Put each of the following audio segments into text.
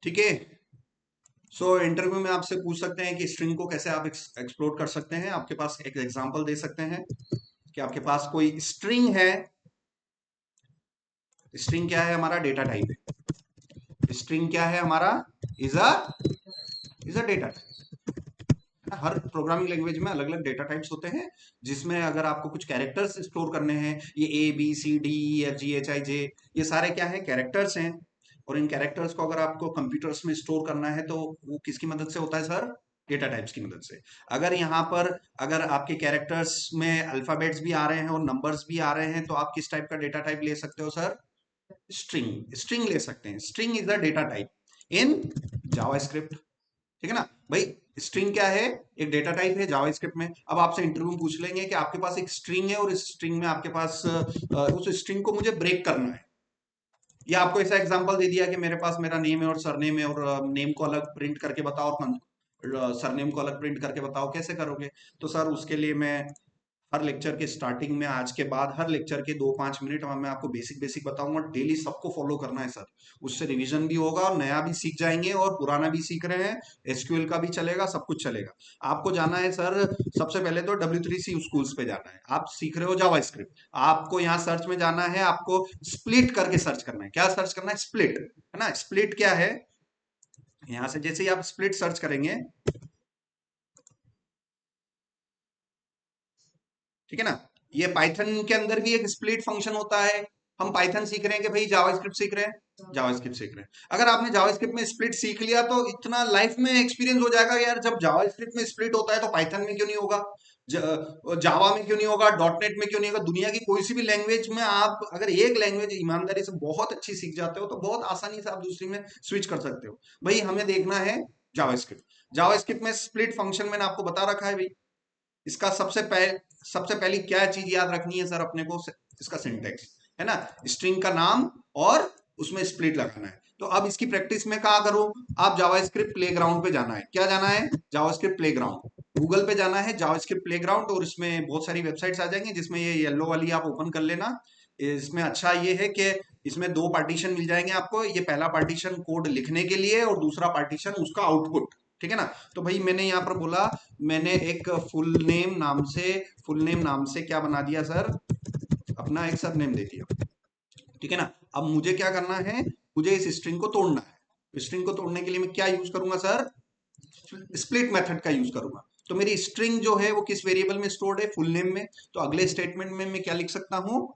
ठीक है। So interview में आपसे पूछ सकते हैं कि स्ट्रिंग को कैसे आप एक्सप्लोर कर सकते हैं। आपके पास एक एग्जांपल दे सकते हैं कि आपके पास कोई स्ट्रिंग है। स्ट्रिंग क्या है? हमारा डेटा टाइप है। स्ट्रिंग क्या है हमारा? Is a data type. Her programming language में अलग अलग डेटा टाइप्स होते हैं, जिसमें अगर आपको कुछ कैरेक्टर्स स्टोर करने हैं, ये ABCDEFGHIJ, ये सारे क्या है? कैरेक्टर्स हैं। और इन कैरेक्टर्स को अगर आपको कंप्यूटर्स में स्टोर करना है तो वो किसकी मदद से होता है सर? डेटा टाइप्स की मदद से। अगर यहाँ पर अगर आपके कैरेक्टर्स में अल्फाबेट्स भी आ रहे हैं और नंबर्स भी आ रहे हैं तो आप किस टाइप का डेटा टाइप ले सकते हो सर? स्ट्रिंग। स्ट्रिंग ले सकते हैं। String is the data type in JavaScript. ठीक है ना भाई? स्ट्रिंग क्या है? एक डेटा टाइप है जावास्क्रिप्ट में। अब आपसे इंटरव्यू में पूछ लेंगे कि आपके पास एक स्ट्रिंग है और इस स्ट्रिंग में आपके पास उस स्ट्रिंग को मुझे ब्रेक करना है। या आपको ऐसा एग्जांपल दे दिया कि मेरे पास मेरा नेम है और सरनेम है और नेम को अलग प्रिंट करके बताओ और सरनेम को अलग प्रिंट करके बताओ, कैसे करोगे? तो सर उसके लिए मैं हर लेक्चर के स्टार्टिंग में, आज के बाद हर लेक्चर के 2-5 मिनट में मैं आपको बेसिक बेसिक बताऊंगा। डेली सबको फॉलो करना है सर। उससे रिवीजन भी होगा और नया भी सीख जाएंगे और पुराना भी सीख रहे हैं। एसक्यूएल का भी चलेगा, सब कुछ चलेगा। आपको जाना है सर, सबसे पहले तो W3C स्कूल्स पे जाना है। आप सीख रहे हो जावास्क्रिप्ट, आपको यहाँ सर्च में जाना है, आपको स्प्लिट करके सर्च करना है। क्या सर्च करना है? स्प्लिट, है ना? स्प्लिट क्या है? यहाँ से जैसे ही आप स्प्लिट सर्च करेंगे, ठीक है ना? ये पाइथन के अंदर भी एक स्प्लिट फंक्शन होता है। हम पाइथन सीख रहे हैं कि भाई जावास्क्रिप्ट सीख रहे हैं? जावास्क्रिप्ट सीख रहे हैं। अगर आपने जावास्क्रिप्ट में स्प्लिट सीख लिया तो इतना लाइफ में एक्सपीरियंस हो जाएगा यार, जब जावास्क्रिप्ट में स्प्लिट होता है तो पाइथन में क्यों नहीं होगा? जावा में क्यों नहीं होगा? डॉटनेट में क्यों नहीं होगा? दुनिया की कोई सी भी लैंग्वेज में आप अगर एक लैंग्वेज ईमानदारी से बहुत अच्छी सीख जाते हो तो बहुत आसानी से आप दूसरी में स्विच कर सकते हो। भाई हमें देखना है जावास्क्रिप्ट। जावास्क्रिप्ट में स्प्लिट फंक्शन मैंने आपको बता रखा है भाई। इसका सबसे पहली क्या चीज याद रखनी है सर अपने को? इसका सिंटेक्स, है ना? स्ट्रिंग का नाम और उसमें स्प्लिट लगाना है। तो अब इसकी प्रैक्टिस में क्या करो? आप जावास्क्रिप्ट प्लेग्राउंड पे जाना है। क्या जाना है? JavaScript playground. गूगल पे जाना है जावास्क्रिप्ट प्लेग्राउंड और इसमें बहुत सारी वेबसाइट्स आ जाएंगी, जिसमें ये येलो वाली आप ओपन कर लेना। इसमें अच्छा ये है कि इसमें दो पार्टीशन मिल जाएंगे आपको। ये पहला पार्टीशन कोड लिखने के लिए और दूसरा पार्टीशन उसका आउटपुट। ठीक है ना? तो भाई मैंने यहाँ पर बोला, मैंने एक फुल नेम नाम से क्या बना दिया सर? अपना एक सब नेम दे दिया। ठीक है ना? अब मुझे क्या करना है? मुझे इस स्ट्रिंग को तोड़ना है। स्ट्रिंग को तोड़ने के लिए मैं क्या यूज करूंगा सर? स्प्लिट मेथड का यूज करूंगा। तो मेरी स्ट्रिंग जो है वो किस वेरिएबल में स्टोर्ड है? फुल नेम में। तो अगले स्टेटमेंट में मैं क्या लिख सकता हूं?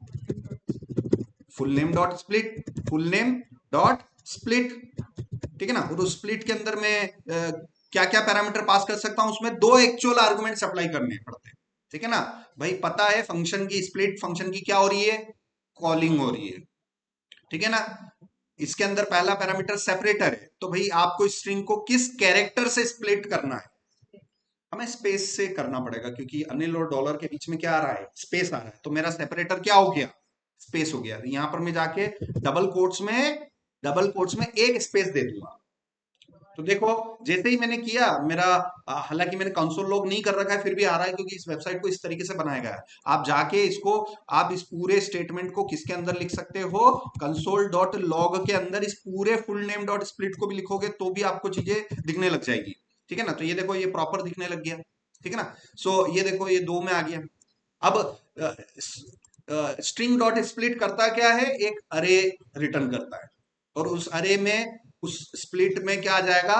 Full name dot split, full name dot split. ठीक है ना? और उस स्प्लिट के अंदर मैं क्या क्या पैरामीटर पास कर सकता हूं? उसमें दो एक्चुअल आर्गुमेंट्स अप्लाई करने पड़ते हैं। ठीक है ना? भाई पता है फंक्शन की, स्प्लिट फंक्शन की क्या हो रही है? कॉलिंग हो रही है। ठीक है ना? इसके अंदर पहला पैरामीटर सेपरेटर है। तो भाई आपको स्ट्रिंग को किस कैरेक्टर से स्प्लिट करना है? हमें स्पेस से करना पड़ेगा, क्योंकि अनिल और डॉलर के बीच में क्या आ रहा है? स्पेस आ रहा है। तो मेरा सेपरेटर क्या हो गया? स्पेस हो गया। यहां पर मैं जाके डबल कोट्स में एक स्पेस दे दूंगा। तो देखो, जैसे ही मैंने किया मेरा, हालांकि मैंने कंसोल लॉग नहीं कर रखा है फिर भी आ रहा है, क्योंकि इस वेबसाइट को इस तरीके से बनाया गया है। आप जाके इसको, आप इस पूरे स्टेटमेंट को किसके अंदर लिख सकते हो? कंसोल डॉट लॉग के अंदर इस पूरे फुल नेम डॉट स्प्लिट को भी लिखोगे तो भी आपको चीजें दिखने लग जाएगी। ठीक है ना? तो ये देखो, ये प्रॉपर दिखने लग गया। ठीक है ना? सो ये देखो, ये दो में आ गया। अब स्ट्रिंग डॉट स्प्लिट करता क्या है? एक अरे रिटर्न करता है। और उस अरे में, उस स्प्लिट में क्या आ जाएगा?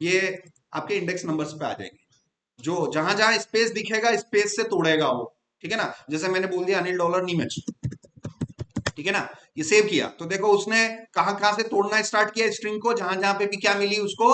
ये आपके इंडेक्स नंबर्स पे आ जाएंगे। जो जहां जहां स्पेस दिखेगा स्पेस से तोड़ेगा वो। ठीक है ना? जैसे मैंने बोल दिया अनिल डॉलर नीमच। ठीक है ना? ये सेव किया तो देखो उसने कहां कहां से तोड़ना स्टार्ट किया स्ट्रिंग को। जहां जहां पे भी क्या मिली उसको?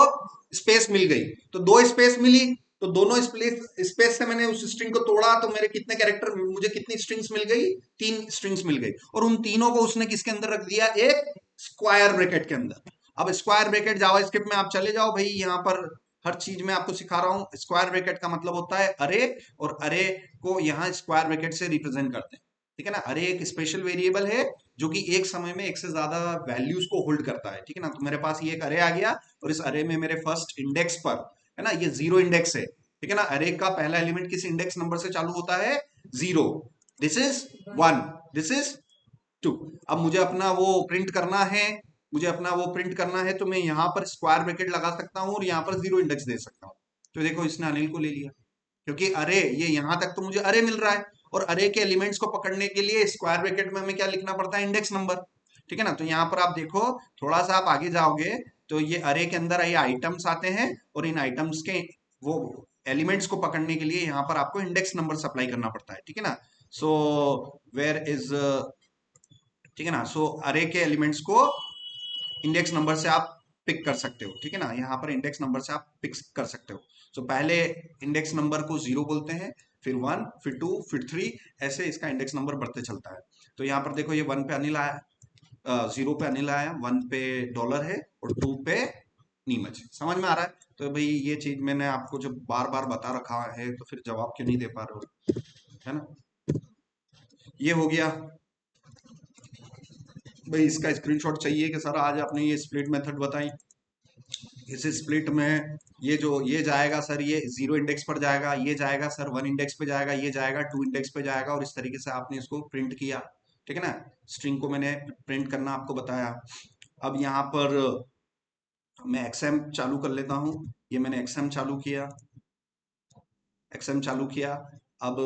स्पेस मिल गई। तो दो स्पेस मिली, तो दोनों स्पेस से मैंने उस स्ट्रिंग को तोड़ा तो मेरे कितने कैरेक्टर, मुझे कितनी स्ट्रिंग्स मिल गई? 3 स्ट्रिंग्स मिल गई। और उन तीनों को उसने किसके अंदर रख दिया? एक स्क्वायर ब्रैकेट के अंदर। अब स्क्वायर ब्रैकेट जावास्क्रिप्ट में आप चले जाओ भाई, यहाँ पर हर चीज में आपको सिखा रहा हूं। स्क्वायर ब्रैकेट का मतलब होता है अरे, और अरे को यहाँ स्क्वायर ब्रैकेट से रिप्रेजेंट करते हैं। ठीक है ना? अरे एक स्पेशल वेरिएबल है जो कि एक समय में एक से ज्यादा वैल्यूज को होल्ड करता है। ठीक है ना? तो मेरे पास ये एक अरे आ गया और इस अरे में मेरे फर्स्ट इंडेक्स पर, है ना, ये 0 इंडेक्स है। ठीक है ना? अरे का पहला एलिमेंट किस इंडेक्स नंबर से चालू होता है? 0। This is 1, this is 2। अब मुझे अपना वो प्रिंट करना है। मुझे अपना वो प्रिंट करना है तो मैं यहाँ पर स्क्वायर ब्रैकेट लगा सकता हूँ और यहाँ पर जीरो इंडेक्स दे सकता हूँ। तो देखो इसने अनिल को ले लिया, क्योंकि अरे ये यहाँ तक तो मुझे अरे मिल रहा है, और अरे के एलिमेंट्स को पकड़ने के लिए स्क्वायर ब्रैकेट में हमें क्या लिखना पड़ता है, इंडेक्स नंबर। ठीक है ना, तो यहाँ पर आप देखो, थोड़ा सा आप आगे जाओगे तो ये अरे के अंदर ये आइटम्स आते हैं, और इन आइटम्स के वो एलिमेंट्स को पकड़ने के लिए यहाँ पर आपको इंडेक्स नंबर सप्लाई करना पड़ता है। ठीक है ना, सो वेयर इज, ठीक है ना, सो अरे के एलिमेंट्स को इंडेक्स नंबर से आप पिक कर सकते हो। ठीक है ना, यहाँ पर इंडेक्स नंबर से आप पिक कर सकते हो। सो पहले इंडेक्स नंबर को 0 बोलते हैं, फिर 1, फिर 2, फिर 3, ऐसे इसका इंडेक्स नंबर बढ़ते चलता है। तो यहाँ पर देखो ये 1 पे अनिल आया, 0 पे अनिल आया, 1 पे डॉलर है, और 2 पे नीमच। समझ में आ रहा है? तो भाई ये चीज मैंने आपको जब बार बार बता रखा है तो फिर जवाब क्यों नहीं दे पा रहे हो, है ना। ये हो गया भाई, इसका स्क्रीनशॉट चाहिए कि सर आज आपने ये स्प्लिट मेथड बताई, इस स्प्लिट में ये जो ये जाएगा सर, ये 0 इंडेक्स पर जाएगा, ये जाएगा सर 1 इंडेक्स पे जाएगा, ये जाएगा 2 इंडेक्स पे जाएगा, और इस तरीके से आपने इसको प्रिंट किया। ठीक है ना, स्ट्रिंग को मैंने प्रिंट करना आपको बताया। अब यहाँ पर मैं एक्सएम चालू कर लेता हूँ, ये मैंने एक्सएम चालू किया, एक्सएम चालू किया। अब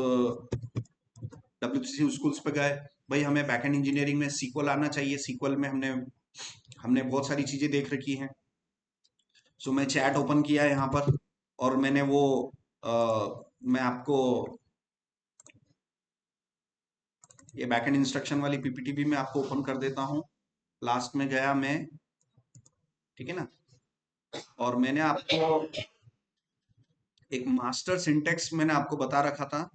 WPC स्कूल्स पे गए, भाई हमें बैकएंड इंजीनियरिंग में सीक्वल आना चाहिए, सीक्वल में हमने हमने बहुत सारी चीजें देख रखी हैं। सो मैं चैट ओपन किया यहाँ पर, और मैंने वो मैं आपको ये बैकएंड इंस्ट्रक्शन वाली पीपीटी भी मैं आपको ओपन कर देता हूँ। लास्ट में गया मैं, ठीक है ना, और मैंने आपको एक मास्टर सिंटेक्स मैंने आपको बता रखा था।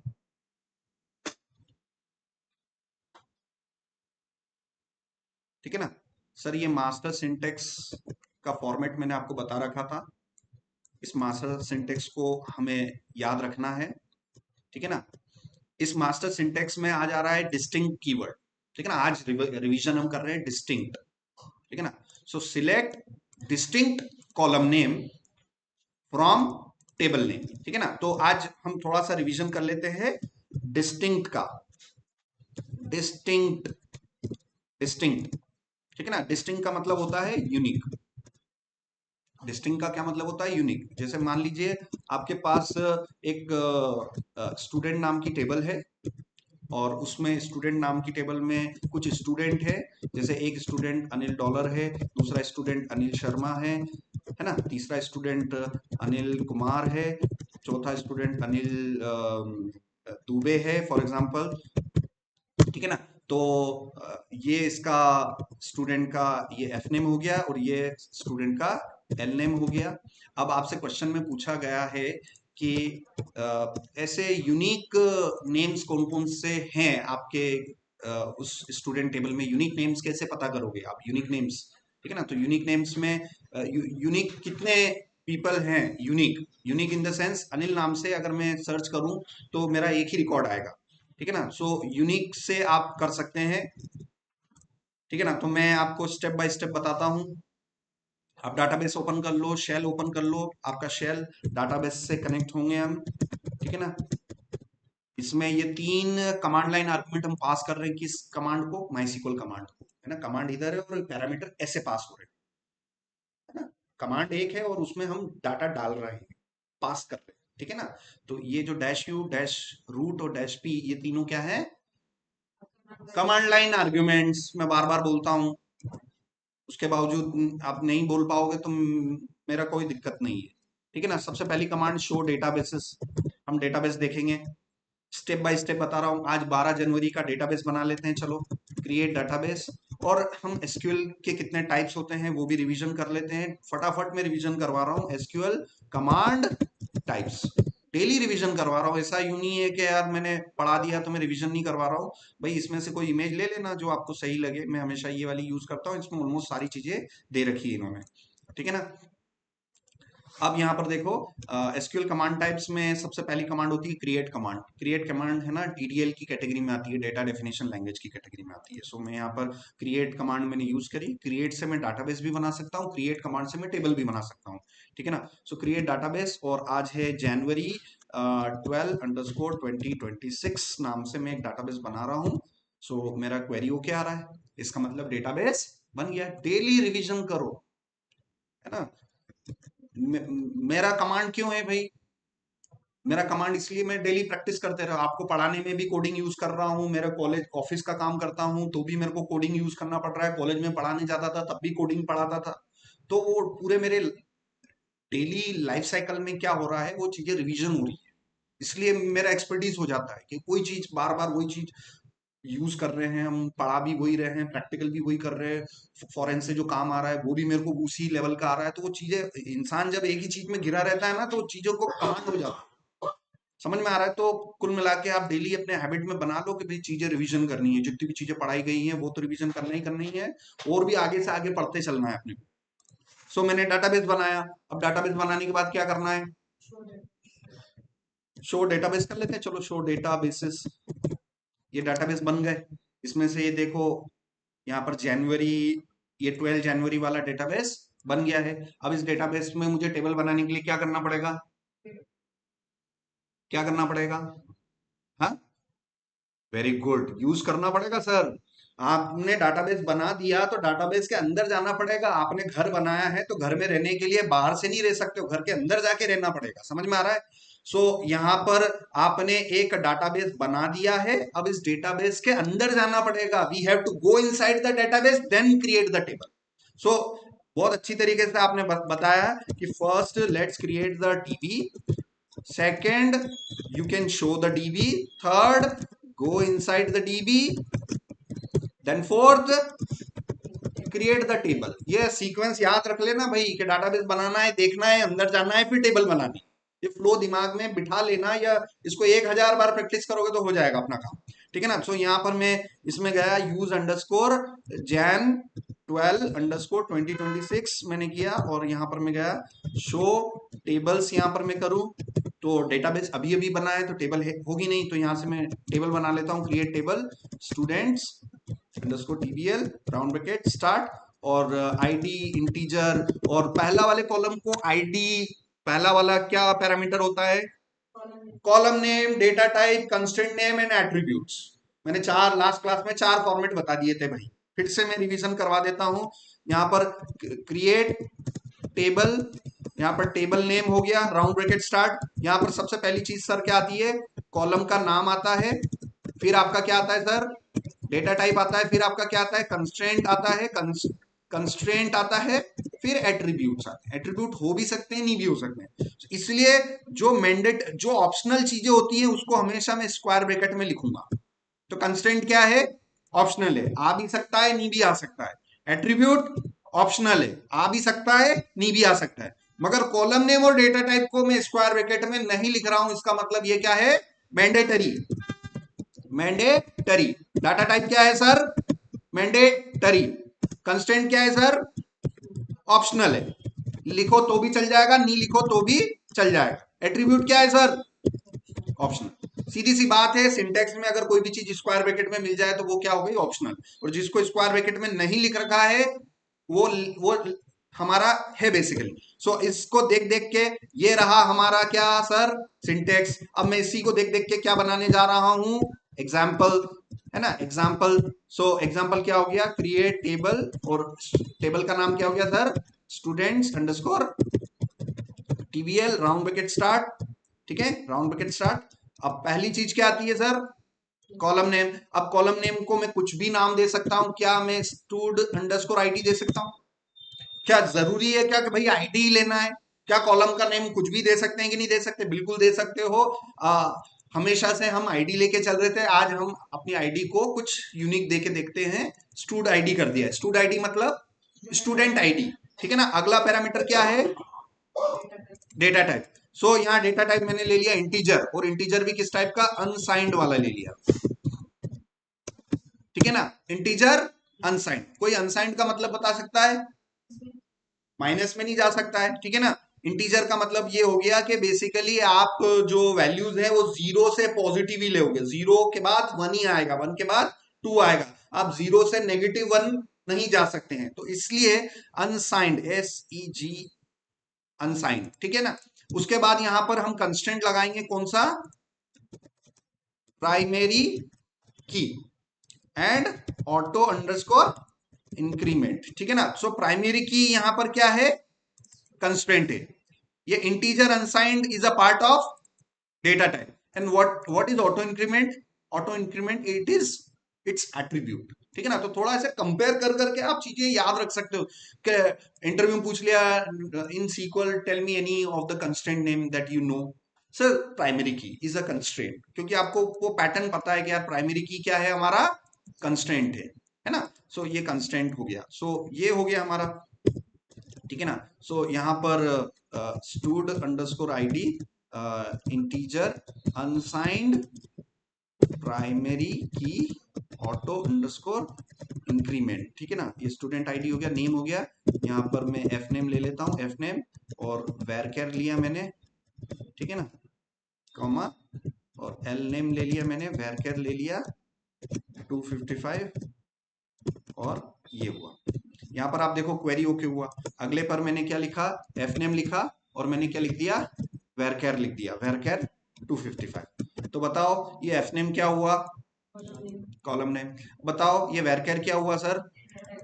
ठीक है ना सर, ये मास्टर सिंटेक्स का फॉर्मेट मैंने आपको बता रखा था। इस मास्टर सिंटेक्स को हमें याद रखना है। ठीक है ना, इस मास्टर सिंटेक्स में आ जा रहा है डिस्टिंक्ट कीवर्ड। ठीक है ना, आज रिवीजन हम कर रहे हैं डिस्टिंक्ट। ठीक है ना, सो select distinct column name from table name. ठीक है ना, तो आज हम थोड़ा सा रिवीजन कर लेते हैं डिस्टिंक्ट का। डिस्टिंक्ट, डिस्टिंक्ट, ठीक है ना, डिस्टिंक्ट का मतलब होता है यूनिक। डिस्टिंक्ट का क्या मतलब होता है, यूनिक। जैसे मान लीजिए आपके पास एक स्टूडेंट नाम की टेबल है, और उसमें स्टूडेंट नाम की टेबल में कुछ स्टूडेंट है, जैसे एक स्टूडेंट अनिल डॉलर है, दूसरा स्टूडेंट अनिल शर्मा है ना, तीसरा स्टूडेंट अनिल कुमार है, चौथा स्टूडेंट अनिल दुबे है फॉर एग्जांपल। ठीक है ना, तो ये इसका स्टूडेंट का ये एफ नेम हो गया, और ये स्टूडेंट का एल नेम हो गया। अब आपसे क्वेश्चन में पूछा गया है कि ऐसे यूनिक नेम्स कौन कौन से हैं आपके उस स्टूडेंट टेबल में, यूनिक नेम्स कैसे पता करोगे आप, यूनिक नेम्स। ठीक है ना, तो यूनिक नेम्स में यूनिक कितने पीपल हैं, unique, unique in the sense Anil नाम से अगर मैं सर्च करूं तो मेरा एक ही रिकॉर्ड आएगा। ठीक है ना, सो यूनिक से आप कर सकते हैं। ठीक है ना, तो मैं आपको स्टेप बाय स्टेप बताता हूं। आप डाटाबेस ओपन कर लो, शेल ओपन कर लो, आपका शेल डाटाबेस से कनेक्ट होंगे हम। ठीक है ना, इसमें ये 3 कमांड लाइन आर्गुमेंट हम पास कर रहे हैं, किस कमांड को, माइस्क्ल कमांड को, है ना, कमांड इधर है और पैरामीटर ऐसे पास हो रहे हैं, है ना, कमांड एक है और उसमें हम डाटा डाल रहे हैं, पास कर रहे हैं। ठीक है ना, तो ये जो डैश यू, डैश रूट और डैश पी, ये तीनों क्या है, कमांड लाइन आर्ग्यूमेंट्स। मैं बार बार बोलता हूं, उसके बावजूद आप नहीं बोल पाओगे तो मेरा कोई दिक्कत नहीं है। ठीक है ना, सबसे पहली कमांड शो डेटाबेसेस, हम डेटाबेस देखेंगे, स्टेप बाय स्टेप बता रहा हूं। आज 12 जनवरी का डेटाबेस बना लेते हैं, चलो क्रिएट डेटाबेस। और हम एसक्यूएल के कितने टाइप्स होते हैं वो भी रिवीजन कर लेते हैं, फटाफट में रिवीजन करवा रहा हूं। SQL command types daily revision करवा रहा हूँ, ऐसा यूं नहीं है कि यार मैंने पढ़ा दिया तो मैं रिवीजन नहीं करवा रहा हूँ। भाई इसमें से कोई इमेज ले लेना जो आपको सही लगे, मैं हमेशा ये वाली यूज करता हूँ, इसमें ऑलमोस्ट सारी चीजें दे रखी है इन्होंने। ठीक है ना, अब यहाँ पर देखो एसक्यूएल कमांड टाइप्स में सबसे पहली कमांड होती है क्रिएट कमांड। क्रिएट कमांड है ना, डीडीएल की कैटेगरी में आती है, डेटा डेफिनेशन लैंग्वेज की कैटेगरी में आती है। सो मैं यहाँ पर क्रिएट कमांड मैंने यूज करी। क्रिएट से मैं डाटाबेस भी बना सकता हूँ, क्रिएट कमांड से मैं टेबल भी बना सकता हूँ। ठीक है ना, सो क्रिएट डाटाबेस, और आज है जनवरी 12_2026 नाम से मैं एक डाटाबेस बना रहा हूँ। सो मेरा क्वेरी ओके आ रहा है, इसका मतलब डेटाबेस बन गया। डेली रिवीजन करो, है ना। मेरा कमांड क्यों है भाई? मेरा कमांड इसलिए मैं डेली प्रैक्टिस करते रहा। आपको पढ़ाने में भी कोडिंग यूज कर रहा हूँ, मेरा कॉलेज ऑफिस का काम करता हूँ तो भी मेरे को कोडिंग यूज करना पड़ रहा है। कॉलेज में पढ़ाने जाता था तब भी कोडिंग पढ़ाता था। तो वो पूरे मेरे डेली लाइफ साइकिल में क्या हो रहा है, वो चीजें रिवीजन हो रही है। इसलिए मेरा एक्सपर्टीज हो जाता है कि कोई चीज बार बार वही चीज यूज कर रहे हैं, हम पढ़ा भी वही रहे हैं, प्रैक्टिकल भी वही कर रहे हैं, फॉरेन से जो काम आ रहा है वो भी मेरे को उसी लेवल का आ रहा है। तो वो चीजें, इंसान जब एक ही चीज में घिरा रहता है ना तो चीजों को कमांड हो जाता है। समझ में आ रहा है? तो कुल मिला के आप डेली अपने हैबिट में बना लो कि भाई चीजें रिवीजन करनी है, जितनी भी चीजें पढ़ाई गई हैं वो तो रिवीजन करना ही करनी है, और भी आगे से आगे पढ़ते चलना है अपने को। सो मैंने डाटाबेस बनाया। अब डाटाबेस बनाने के बाद क्या करना है? शो डेटाबेस कर लेते हैं। चलो शो डेटाबेसेस, ये डाटाबेस बन गए। इसमें से ये देखो, यहाँ पर जनवरी, ये 12 जनवरी वाला डेटाबेस बन गया है। अब इस डेटाबेस में मुझे टेबल बनाने के लिए क्या करना पड़ेगा? क्या करना पड़ेगा? हाँ, वेरी गुड, यूज करना पड़ेगा सर। आपने डाटाबेस बना दिया तो डाटाबेस के अंदर जाना पड़ेगा। आपने घर बनाया है तो घर में रहने के लिए बाहर से नहीं रह सकते हो, घर के अंदर जाके रहना पड़ेगा। समझ में आ रहा है? सो यहाँ पर आपने एक डाटाबेस बना दिया है, अब इस डेटाबेस के अंदर जाना पड़ेगा। We have to go inside the database then create the table. So बहुत अच्छी तरीके से आपने बताया कि first let's create the DB, second you can show the db, third go inside the db, then fourth create the table. ये sequence याद रख लेना भाई कि डाटाबेस बनाना है, देखना है, अंदर जाना है, फिर टेबल बनानी है। ये फ्लो दिमाग में बिठा लेना, या इसको 1000 बार प्रैक्टिस करोगे तो हो जाएगा अपना काम। ठीक है ना। सो यहाँ पर मैं इसमें गया यूज अंडरस्कोर जैन 12 अंडरस्कोर 2026 मैंने किया, और यहाँ पर मैं गया शो टेबल्स, यहाँ पर मैं करूँ तो डेटाबेस अभी अभी बना है तो टेबल होगी नहीं, तो यहाँ से मैं टेबल बना लेता हूँ। Create table students underscore TBL round bracket start, और आईडी इंटीजर, और पहला वाले कॉलम को आईडी, पहला वाला क्या पैरामीटर होता है? Column name, data type, constraint name and attributes. मैंने चार लास्ट क्लास में 4 फॉर्मेट बता दिए थे भाई, फिर से मैं रिवीजन करवा देता हूं। यहाँ पर क्रिएट टेबल, यहाँ पर टेबल नेम हो गया राउंड ब्रैकेट स्टार्ट। यहाँ पर सबसे पहली चीज सर क्या आती है? कॉलम का नाम आता है, फिर आपका क्या आता है सर? डेटा टाइप आता है, फिर आपका क्या आता है? कंस्ट्रेंट आता है, कंस्ट्रेंट आता है, फिर एट्रीब्यूट्स आते हैं। एट्रीब्यूट हो भी सकते हैं, नहीं भी हो सकते हैं, इसलिए जो मैंडेट, जो ऑप्शनल चीजें होती हैं उसको हमेशा मैं स्क्वायर ब्रैकेट में लिखूंगा। तो कंस्ट्रेंट क्या है? ऑप्शनल है, आ भी सकता है, नहीं भी आ सकता है। एट्रीब्यूट ऑप्शनल है, आ भी सकता है, नहीं भी आ सकता है। मगर कॉलम नेम और डेटा टाइप को मैं स्क्वायर ब्रैकेट में नहीं लिख रहा हूं, इसका मतलब ये क्या है? मैंडेटरी। मैंडेटरी। डाटा टाइप क्या है सर? मैंडेटरी। कंस्टेंट क्या है सर? ऑप्शनल है, लिखो तो भी चल जाएगा, नहीं लिखो तो भी चल जाएगा। एट्रीब्यूट क्या है सर? ऑप्शनल। सीधी सी बात है, सिंटेक्स में अगर कोई भी चीज स्क्वायर ब्रैकेट में मिल जाए तो वो क्या हो गई? ऑप्शनल। और जिसको स्क्वायर ब्रैकेट में नहीं लिख रखा है वो हमारा है बेसिकली। सो इसको देख देख के ये रहा हमारा क्या सर? सिंटेक्स। अब मैं इसी को देख देख के क्या बनाने जा रहा हूं? एग्जाम्पल, है ना, एग्जाम्पल। सो एग्जाम्पल क्या हो गया? क्रिएट टेबल, और टेबल का नाम क्या हो गया sir? Students underscore TBL round bracket start. ठीक है, राउंड ब्रैकेट स्टार्ट। अब पहली चीज क्या आती है सर? Column name. अब कॉलम नेम को मैं कुछ भी नाम दे सकता हूं, क्या मैं स्टूड अंडरस्कोर आईडी दे सकता हूं? क्या जरूरी है क्या कि भाई आईडी ही लेना है? क्या कॉलम का नेम कुछ भी दे सकते हैं कि नहीं दे सकते? बिल्कुल दे सकते हो। हमेशा से हम आईडी लेके चल रहे थे, आज हम अपनी आईडी को कुछ यूनिक दे के देखते हैं। स्टूड आईडी कर दिया है। स्टूड आईडी मतलब स्टूडेंट आईडी। ठीक है ना। अगला पैरामीटर क्या है? Data type. सो यहाँ डेटा टाइप मैंने ले लिया इंटीजर, और इंटीजर भी किस टाइप का? अनसाइंड वाला ले लिया। ठीक है ना। Integer unsigned. कोई अनसाइंड का मतलब बता सकता है? माइनस में नहीं जा सकता है। ठीक है ना। इंटीजर का मतलब ये हो गया कि बेसिकली आप जो वैल्यूज है वो 0 से पॉजिटिव ही लोगे। 0 के बाद 1 ही आएगा, 1 के बाद 2 आएगा। आप 0 से -1 नहीं जा सकते हैं, तो इसलिए अनसाइंड, SEG अनसाइंड। ठीक है ना। उसके बाद यहां पर हम कंस्टेंट लगाएंगे, कौन सा? प्राइमरी की एंड ऑटो अंडरस्कोर इंक्रीमेंट, ठीक है ना। सो प्राइमरी की यहां पर क्या है, कंस्ट्रेंट है। ये integer unsigned is a part of data type. And what is auto increment? Auto increment it is it's attribute, ठीक है ना। तो थोड़ा ऐसे कंपेयर कर करके आप चीजें याद रख सकते हो कि इंटरव्यू में पूछ लिया in SQL tell me any of the constraint name that you know. Sir primary key is a constraint, क्योंकि आपको वो पैटर्न पता है कि यार प्राइमरी की क्या है, हमारा कंस्ट्रेंट है ना। सो ये कंस्ट्रेंट हो गया। सो ये हो गया हमारा, ठीक है ना। सो यहाँ पर stood underscore ID integer unsigned primary की ऑटो अंडरस्कोर इंक्रीमेंट, ठीक है ना। ये स्टूडेंट आईडी हो गया, नेम हो गया। यहाँ पर मैं एफ नेम ले लेता हूँ, एफ नेम, और वेरकेर लिया मैंने, ठीक है ना, कॉमा, और एल नेम ले लिया मैंने, वेरकेर ले लिया 255, और ये हुआ। यहाँ पर आप देखो क्वेरी ओके हुआ। अगले पर मैंने क्या लिखा, एफ नेम लिखा, और मैंने क्या लिख दिया, वेरकेर लिख दिया, वेरकेर 255। तो बताओ ये एफ नेम क्या हुआ, कॉलम नेम। बताओ ये वेरकेर क्या हुआ सर,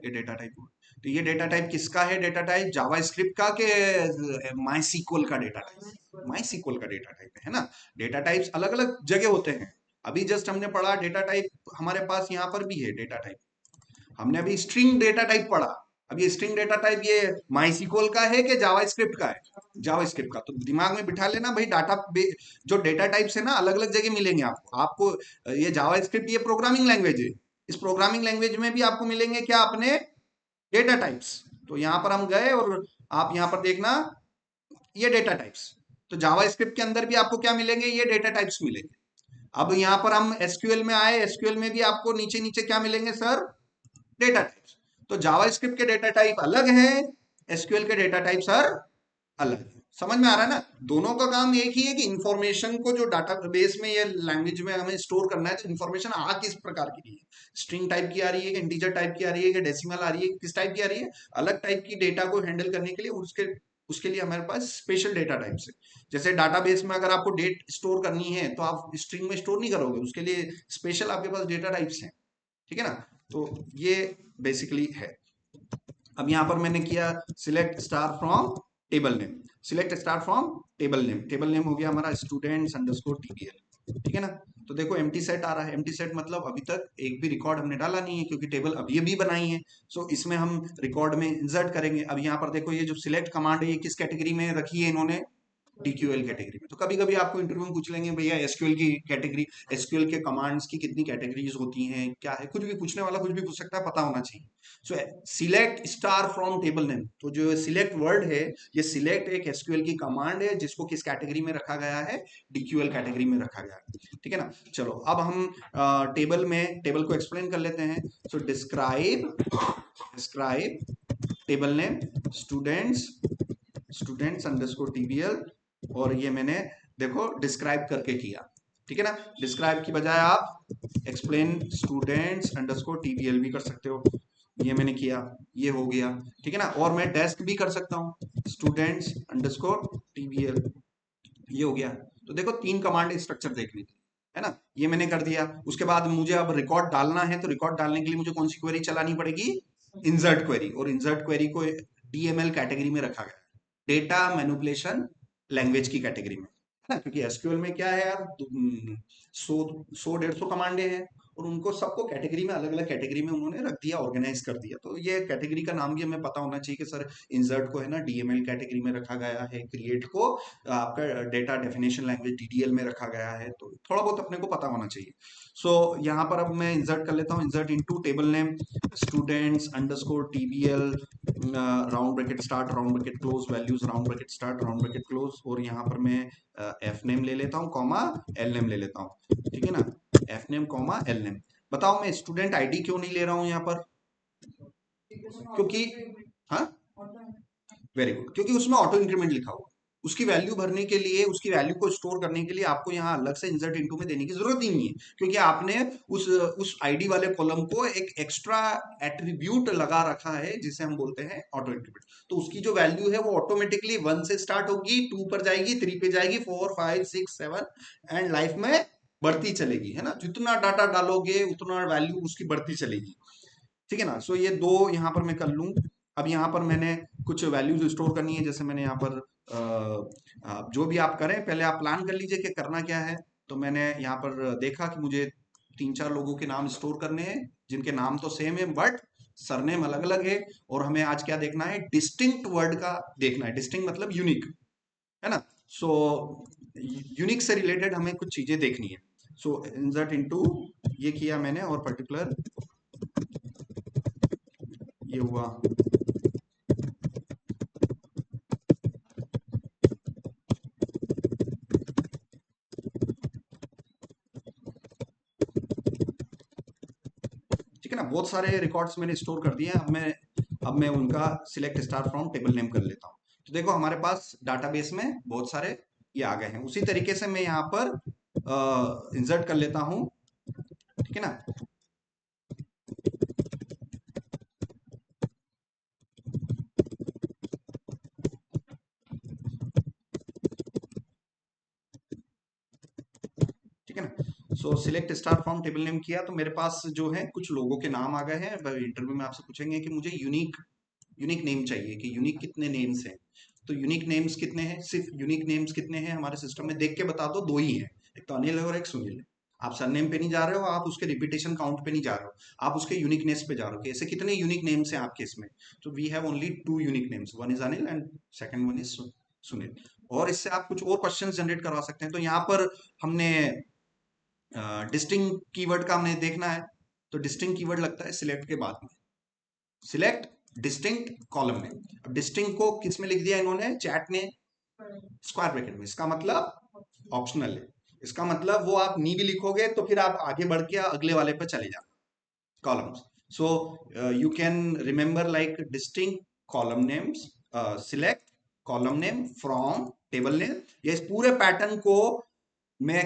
ये डेटा टाइप हुआ। तो ये डेटा टाइप किसका है, डेटा टाइप जावास्क्रिप्ट का के माई सीक्वल का डेटा टाइप, माई सीक्वल का डेटा टाइप है ना। डेटा टाइप्स अलग अलग जगह होते हैं। अभी जस्ट हमने पढ़ा डेटा टाइप हमारे पास यहाँ पर भी है डेटा टाइप। हमने अभी स्ट्रिंग डेटा टाइप पढ़ा। अब ये स्ट्रिंग डेटा टाइप ये माइसिक्वल का है कि जावास्क्रिप्ट का है, जावास्क्रिप्ट का। तो दिमाग में बिठा लेना भाई, डाटा जो डेटा टाइप्स है ना अलग अलग जगह मिलेंगे आपको। आपको ये जावास्क्रिप्ट ये प्रोग्रामिंग लैंग्वेज है, इस प्रोग्रामिंग लैंग्वेज में भी आपको मिलेंगे क्या, अपने डेटा टाइप्स। तो यहाँ पर हम गए और आप यहाँ पर देखना ये डेटा टाइप्स। तो जावास्क्रिप्ट के अंदर भी आपको क्या मिलेंगे, ये डेटा टाइप्स मिलेंगे। अब यहाँ पर हम एसक्यूएल में आए, एसक्यूएल में भी आपको नीचे नीचे क्या मिलेंगे सर, डेटा टाइप्स। तो जावास्क्रिप्ट के डेटा टाइप अलग है, एसक्यूएल के डेटा टाइप सर अलग है। समझ में आ रहा है ना। दोनों का काम एक ही है कि इंफॉर्मेशन को जो डाटाबेस में या लैंग्वेज में हमें स्टोर करना है, तो इंफॉर्मेशन आ किस प्रकार की रही है, स्ट्रिंग टाइप की आ रही है कि इंटीजर टाइप की आ रही है कि डेसिमल आ रही है, किस टाइप की आ रही है। अलग टाइप की डेटा को हैंडल करने के लिए उसके उसके लिए हमारे पास स्पेशल डेटा टाइप्स है। जैसे डाटाबेस में अगर आपको डेट स्टोर करनी है तो आप स्ट्रिंग में स्टोर नहीं करोगे, उसके लिए स्पेशल आपके पास डेटा टाइप्स हैं, ठीक है ना। तो ये बेसिकली है। अब यहां पर मैंने किया select star from table name, select star from table name. Table name हो गया हमारा स्टूडेंट्स अंडरस्कोर टीबीएल, ठीक है ना। तो देखो एम्प्टी सेट आ रहा है, एम्प्टी सेट मतलब अभी तक एक भी रिकॉर्ड हमने डाला नहीं है, क्योंकि टेबल अभी अभी बनाई है। सो इसमें हम रिकॉर्ड में इंसर्ट करेंगे। अब यहाँ पर देखो ये जो सिलेक्ट कमांड है ये किस कैटेगरी में रखी है इन्होंने, डीक्यूएल कैटेगरी में। तो कभी कभी आपको इंटरव्यू में पूछ लेंगे भैया एसक्यूएल की कैटेगरी, एसक्यूएल के कमांड्स की कितनी कैटेगरीज होती हैं, क्या है, कुछ भी पूछने वाला कुछ भी पूछ सकता है, पता होना चाहिए। सो select star from table name, तो जो सिलेक्ट वर्ड है, ये सिलेक्ट एक एसक्यूएल की कमांड है जिसको किस कैटेगरी में रखा गया है, डीक्यूएल कैटेगरी में रखा गया है, ठीक है ना। चलो अब हम टेबल को एक्सप्लेन कर लेते हैं। So describe table name students, students underscore TBL, और ये मैंने देखो डिस्क्राइब करके किया, ठीक है ना। डिस्क्राइब की बजाय आप एक्सप्लेन स्टूडेंट्स अंडरस्कोर टीबीएल भी कर सकते हो, ये मैंने किया, ये हो गया, ठीक है ना। और मैं डेस्क भी कर सकता हूँ, स्टूडेंट्स अंडरस्कोर टीबीएल, ये हो गया। तो देखो तीन कमांड स्ट्रक्चर देखने की, है ना, ये मैंने कर दिया। उसके बाद मुझे अब रिकॉर्ड डालना है, तो रिकॉर्ड डालने के लिए मुझे कौन सी क्वेरी चलानी पड़ेगी, इंसर्ट क्वेरी। और इंसर्ट क्वेरी को डीएमएल कैटेगरी में रखा गया, डेटा मैनिपुलेशन लैंग्वेज की कैटेगरी में, है ना। क्योंकि एसक्यूएल में क्या है यार, 100-150 कमांडे हैं, और उनको सबको कैटेगरी में अलग अलग कैटेगरी में उन्होंने रख दिया, ऑर्गेनाइज कर दिया। तो ये कैटेगरी का नाम भी हमें पता होना चाहिए कि सर इंसर्ट को है ना डीएमएल कैटेगरी में रखा गया है, क्रिएट को आपका डेटा डेफिनेशन लैंग्वेज डीडीएल में रखा गया है। तो थोड़ा बहुत अपने को पता होना चाहिए। सो यहाँ पर अब मैं इंसर्ट कर लेता हूँ, insert into table name students underscore TBL, round bracket start round bracket close, values round bracket start round bracket close, और यहाँ पर मैं एफ नेम ले लेता हूँ कॉमा एल नेम ले लेता हूँ, ठीक है ना, F name comma L name. बताओ मैं स्टूडेंट आईडी क्यों नहीं ले रहा हूँ यहाँ पर, क्योंकि, हाँ वेरी गुड, क्योंकि उसमें ऑटो इंक्रीमेंट लिखा हुआ, उसकी वैल्यू भरने के लिए, उसकी वैल्यू को स्टोर करने के लिए आपको यहाँ अलग से इंसर्ट इनटू में देने की जरूरत ही नहीं है, क्योंकि आपने उस आईडी वाले कॉलम को एक एक्स्ट्रा एट्रीब्यूट लगा रखा है जिसे हम बोलते हैं ऑटो इंक्रीमेंट। तो उसकी जो वैल्यू है वो ऑटोमेटिकली 1 से स्टार्ट होगी, 2 पर जाएगी, 3 पे जाएगी, 4 5 6 7 एंड लाइफ में बढ़ती चलेगी, है ना। जितना डाटा डालोगे उतना वैल्यू उसकी बढ़ती चलेगी, ठीक है ना। सो ये दो यहाँ पर मैं कर लूँ। अब यहाँ पर मैंने कुछ वैल्यूज स्टोर करनी है, जैसे मैंने यहाँ पर जो भी आप करें पहले आप प्लान कर लीजिए कि करना क्या है। तो मैंने यहाँ पर देखा कि मुझे 3-4 लोगों के नाम स्टोर करने हैं जिनके नाम तो सेम है बट सरनेम अलग अलग है। और हमें आज क्या देखना है, डिस्टिंक्ट वर्ड का देखना है। डिस्टिंक्ट मतलब यूनिक, है ना। सो यूनिक से रिलेटेड हमें कुछ चीजें देखनी है। सो इंसर्ट इनटू ये किया मैंने, और पर्टिकुलर ये हुआ। ठीक है ना, बहुत सारे रिकॉर्ड्स मैंने स्टोर कर दिए हैं। अब मैं उनका select star from table name कर लेता हूँ। तो देखो हमारे पास डाटाबेस में बहुत सारे ये आ गए हैं। उसी तरीके से मैं यहाँ पर इंसर्ट कर लेता हूँ। ठीक है ना। ठीक है ना। सो select star from table name किया तो मेरे पास जो है कुछ लोगों के नाम आ गए हैं। इंटरव्यू में आपसे पूछेंगे कि मुझे यूनिक यूनिक नेम चाहिए, कि यूनिक कितने नेम्स हैं। तो यूनिक नेम्स कितने हैं, सिर्फ यूनिक नेम्स कितने हैं हमारे सिस्टम में देख के बता दो, दो ही हैं। एक तो अनिल है और एक सुनील है। आप सरनेम पे नहीं जा रहे हो, आप उसके रिपीटेशन काउंट पे नहीं जा रहे हो, आप उसके यूनिकनेस पे जा रहे हो कि ऐसे कितने यूनिक नेम्स हैं आपके इसमें। तो we have only 2 unique names, one is Anil and second one is Sunil. और इससे आप कुछ और क्वेश्चन जनरेट करवा सकते हैं। तो यहाँ पर हमने डिस्टिंग कीवर्ड का हमने देखना है। तो डिस्टिंग कीवर्ड लगता है सिलेक्ट के बाद में। सिलेक्ट डिस्टिंक्ट कॉलम में। अब डिस्टिंक्ट को किस में लिख दिया इन्होंने, चैट ने स्क्वायर ब्रैकेट में। इसका मतलब ऑप्शनल है। इसका मतलब वो आप नी भी लिखोगे तो फिर आप आगे बढ़ के अगले वाले पे चले जाना, columns. So you can remember like distinct column names, select column name from table name. ये इस पूरे पैटर्न को मैं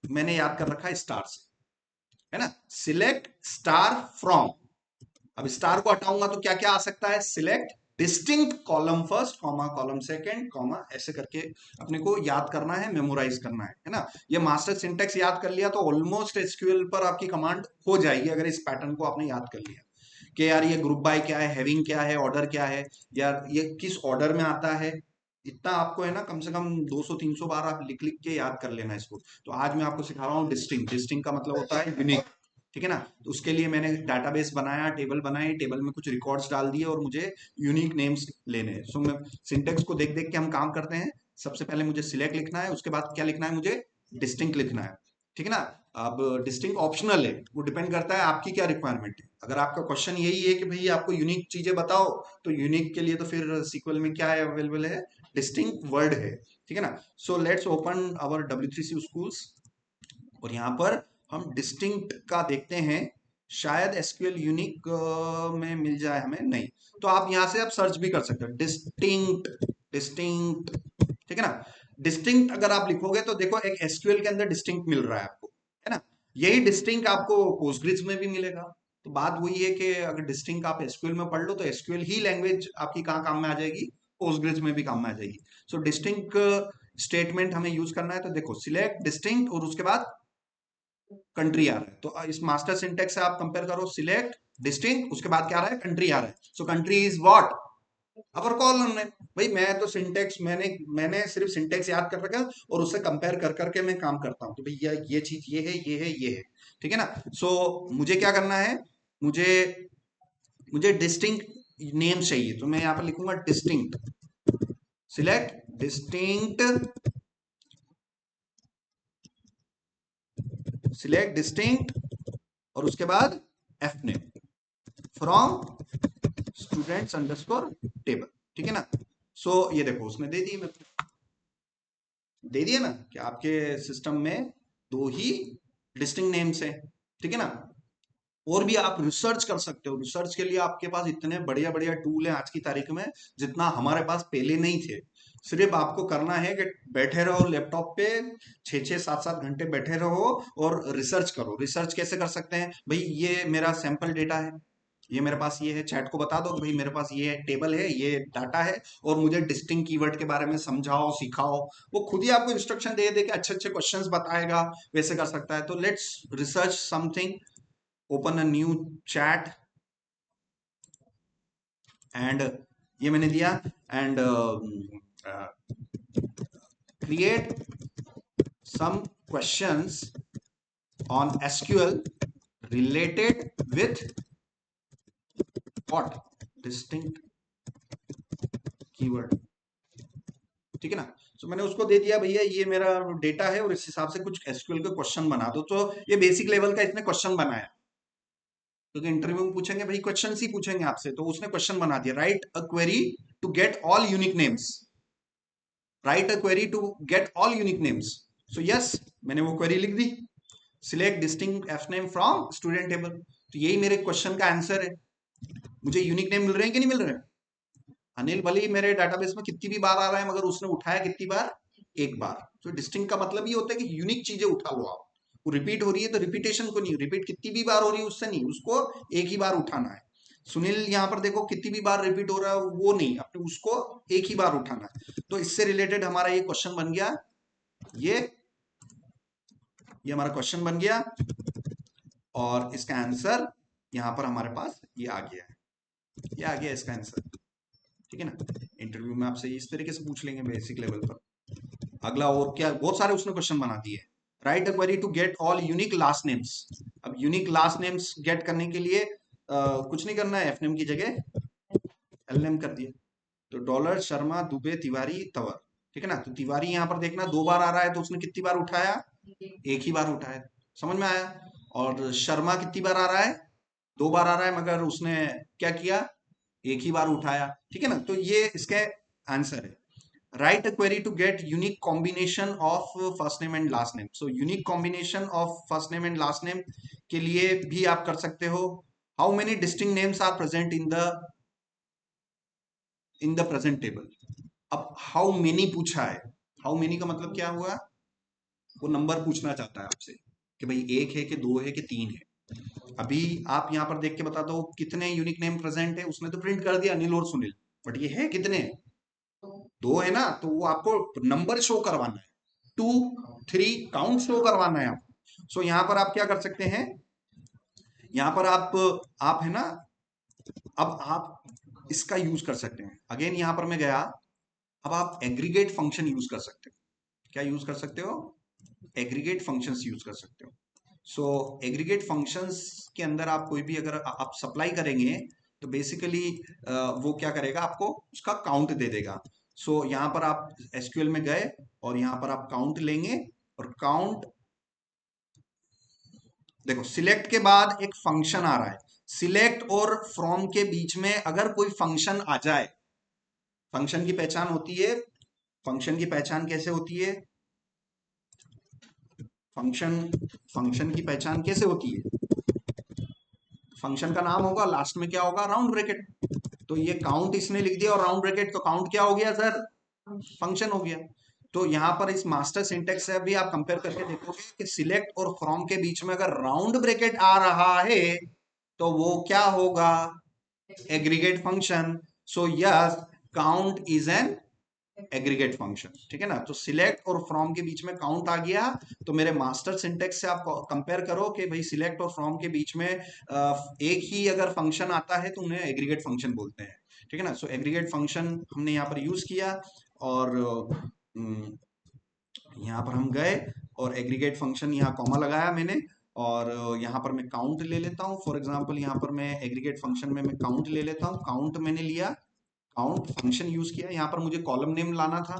मैंने याद कर रखा है स्टार से, है ना। Select star from. अब स्टार को हटाऊंगा तो क्या क्या आ सकता है, select distinct column first comma column second comma, ऐसे करके अपने को याद करना है, मेमोराइज करना है ना। ये मास्टर सिंटेक्स याद कर लिया तो ऑलमोस्ट एसक्यूएल पर आपकी कमांड हो जाएगी, अगर इस पैटर्न को आपने याद कर लिया कि यार ये ग्रुप बाय क्या है, हैविंग क्या है, ऑर्डर क्या है, यार ये किस ऑर्डर में आता है। इतना आपको है ना, कम से कम 200-300 बार आप लिख लिख के याद कर लेना इसको। तो आज मैं आपको सिखा रहा हूँ डिस्टिंक्ट। डिस्टिंक्ट का मतलब होता है यूनिक। ठीक है ना। तो उसके लिए मैंने डाटाबेस बनाया, टेबल बनाई, टेबल में कुछ रिकॉर्ड्स डाल दिए और मुझे यूनिक नेम्स लेने हैं। सो मैं सिंटेक्स को देख देख के हम काम करते हैं। सबसे पहले मुझे सिलेक्ट लिखना है, उसके बाद क्या लिखना है, मुझे डिस्टिंक्ट लिखना है। ठीक है ना। अब डिस्टिंक्ट ऑप्शनल है, वो डिपेंड करता है आपकी क्या रिक्वायरमेंट है। अगर आपका क्वेश्चन यही है कि भाई आपको यूनिक चीजें बताओ, तो यूनिक के लिए तो फिर सीक्वल में क्या है, अवेलेबल है, डिस्टिंक्ट वर्ड है। ठीक है ना। So let's open our W3C schools और यहाँ पर हम डिस्टिंक्ट का देखते हैं। शायद एसक्यूएल यूनिक में मिल जाए हमें, नहीं। तो आप यहाँ से आप सर्च भी कर सकते हो, डिस्टिंक्ट डिस्टिंक्ट। ठीक है ना। डिस्टिंक्ट अगर आप लिखोगे तो देखो एक एसक्यूएल के अंदर डिस्टिंक्ट मिल रहा है आपको, है ना। यही डिस्टिंक्ट आपको पोस्टग्रिज में भी मिलेगा। तो बात वही है कि अगर डिस्टिंक्ट आप एसक्यूएल में पढ़ लो तो एसक्यूएल ही लैंग्वेज आपकी कहाँ काम में आ जाएगी, पोस्टग्रिज में भी काम में आ जाएगी। सो डिस्टिंक्ट स्टेटमेंट हमें यूज करना है। तो देखो सिलेक्ट डिस्टिंक्ट और उसके बाद कंट्री आ रहा है। तो इस मास्टर सिंटेक्स से आप कंपेयर करो, सिलेक्ट डिस्टिंक्ट उसके बाद क्या आ रहा है, कंट्री आ रहा है। सो country is what, our column name. भाई मैं तो सिंटेक्स मैंने सिर्फ सिंटेक्स याद कर रखा है और उससे कंपेयर कर करके मैं काम करता हूँ। तो भैया ये चीज ये है, ये है, ये है। ठीक है ना। सो मुझे क्या करना है, मुझे मुझे डिस्टिंक्ट नेम चाहिए। तो मैं यहाँ पर लिखूंगा distinct, select distinct, select distinct और उसके बाद F name from students underscore table. ठीक है ना। सो ये देखो उसने दे दिए, दे दिए ना कि आपके सिस्टम में दो ही डिस्टिंक्ट नेम्स हैं। ठीक है ना। और भी आप रिसर्च कर सकते हो। रिसर्च के लिए आपके पास इतने बढ़िया बढ़िया टूल हैं आज की तारीख में, जितना हमारे पास पहले नहीं थे। सिर्फ आपको करना है कि बैठे रहो लैपटॉप पे, 6-6 7-7 घंटे बैठे रहो और रिसर्च करो। रिसर्च कैसे कर सकते हैं भाई, ये मेरा सैंपल डेटा है, ये मेरे पास ये है, चैट को बता दो कि भाई मेरे पास ये टेबल है, ये डाटा है, और मुझे डिस्टिंक्ट कीवर्ड के बारे में समझाओ, सिखाओ। वो खुद ही आपको इंस्ट्रक्शन दे दे के अच्छे अच्छे क्वेश्चंस बताएगा, वैसे कर सकता है। तो let's research something, open a new chat. And ये मैंने दिया and create some questions on SQL related with what distinct keyword। ठीक है ना। तो मैंने उसको दे दिया भैया ये मेरा डेटा है और इस हिसाब से कुछ एसक्यूएल के क्वेश्चन बना दो। तो ये बेसिक लेवल का इसने क्वेश्चन बनाया, क्योंकि इंटरव्यू में पूछेंगे भाई, क्वेश्चन ही पूछेंगे आपसे, तो उसने क्वेश्चन बना दिया, write a query to get all unique names, write a query to get all unique names. So yes, मैंने वो क्वेरी लिख दी, select distinct F name from student table. तो यही मेरे क्वेश्चन का आंसर है। मुझे यूनिक नेम मिल रहे हैं कि नहीं मिल रहे हैं? अनिल भले ही मेरे डाटाबेस में कितनी भी बार आ रहा है, मगर उसने उठाया कितनी बार? एक बार। तो डिस्टिंक्ट का मतलब ये होता है कि यूनिक चीजें उठा लो आप। वो रिपीट हो रही है तो रिपीटेशन को नहीं, रिपीट कितनी भी बार हो रही है उससे नहीं, उसको एक ही बार उठाना है। सुनील यहाँ पर देखो कितनी भी बार रिपीट हो रहा है, वो नहीं, अपने उसको एक ही बार उठाना है। तो इससे रिलेटेड हमारा ये क्वेश्चन बन गया, ये हमारा क्वेश्चन बन गया और इसका आंसर यहाँ पर हमारे पास ये आ गया है, ये आ गया इसका आंसर। ठीक है ना। इंटरव्यू में आपसे इस तरीके से पूछ लेंगे बेसिक लेवल पर। अगला और क्या, बहुत सारे उसने क्वेश्चन बना दिए। Write a query to get all unique last names. अब यूनिक लास्ट नेम्स गेट करने के लिए कुछ नहीं करना है, एफ नेम की जगह एल नेम कर दिया। तो डॉलर शर्मा दुबे तिवारी तंवर। ठीक है ना। तो तिवारी यहाँ पर देखना 2 बार आ रहा है, तो उसने कितनी बार उठाया? एक ही बार उठाया। समझ में आया। और शर्मा कितनी बार आ रहा है? 2 बार आ रहा है, मगर उसने क्या किया? एक ही बार उठाया। ठीक है ना। तो ये इसके आंसर है। Write a query to get unique combination of first name and last name. So unique combination of first name and last name के लिए भी आप कर सकते हो। How many distinct names are present in the present table. अब how many पूछा है, हाउ मेनी का मतलब क्या हुआ? वो नंबर पूछना चाहता है आपसे कि भाई एक है कि दो है कि तीन है। अभी आप यहाँ पर देख के बता दो कितने यूनिक नेम प्रेजेंट है। उसने तो प्रिंट कर दिया अनिल और सुनील, बट ये है कितने? दो है ना। तो वो आपको नंबर शो करवाना है, 2 3 काउंट शो करवाना है आपको। सो यहाँ पर आप क्या कर सकते हैं, यहाँ पर आप है ना, अब आप इसका यूज कर सकते हैं। अगेन यहाँ पर मैं गया, अब आप एग्रीगेट फंक्शन यूज कर सकते हो। क्या यूज कर सकते हो? एग्रीगेट फंक्शंस यूज कर सकते हो। सो एग्रीगेट फंक्शंस के अंदर आप कोई भी अगर आप सप्लाई करेंगे, तो बेसिकली वो क्या करेगा, आपको उसका काउंट दे देगा। सो यहाँ पर आप एसक्यूएल में गए और यहाँ पर आप काउंट लेंगे, और काउंट देखो, सिलेक्ट के बाद एक फंक्शन आ रहा है। सिलेक्ट और फ्रॉम के बीच में अगर कोई फंक्शन आ जाए, फंक्शन की पहचान होती है। फंक्शन की पहचान कैसे होती है? फंक्शन फंक्शन की पहचान कैसे होती है? फंक्शन का नाम होगा, लास्ट में क्या होगा? Round bracket. तो ये काउंट इसने लिख दिया और राउंड ब्रैकेट, तो काउंट क्या हो गया सर? फंक्शन हो गया। तो यहाँ पर इस मास्टर सिंटेक्स से भी आप कंपेयर करके देखोगे कि सिलेक्ट और फ्रॉम के बीच में अगर राउंड ब्रैकेट आ रहा है तो वो क्या होगा? Aggregate function. So yes, count is an aggregate function. ठीक है ना। तो सिलेक्ट और फ्रॉम के बीच में काउंट आ गया, तो मेरे मास्टर सिंटेक्स से आप कंपेयर करो कि भाई सिलेक्ट और फ्रॉम के बीच में एक ही अगर फंक्शन आता है तो उन्हें एग्रीगेट फंक्शन बोलते हैं। ठीक है ना। सो एग्रीगेट फंक्शन हमने यहाँ पर यूज किया, और यहाँ पर हम गए और एग्रीगेट फंक्शन, यहाँ कॉमा लगाया मैंने, और यहाँ पर मैं काउंट ले लेता हूँ। फॉर एग्जांपल यहाँ पर मैं एग्रीगेट फंक्शन में मैं काउंट ले लेता हूँ। काउंट मैंने लिया, काउंट फंक्शन यूज किया। यहाँ पर मुझे कॉलम नेम लाना था,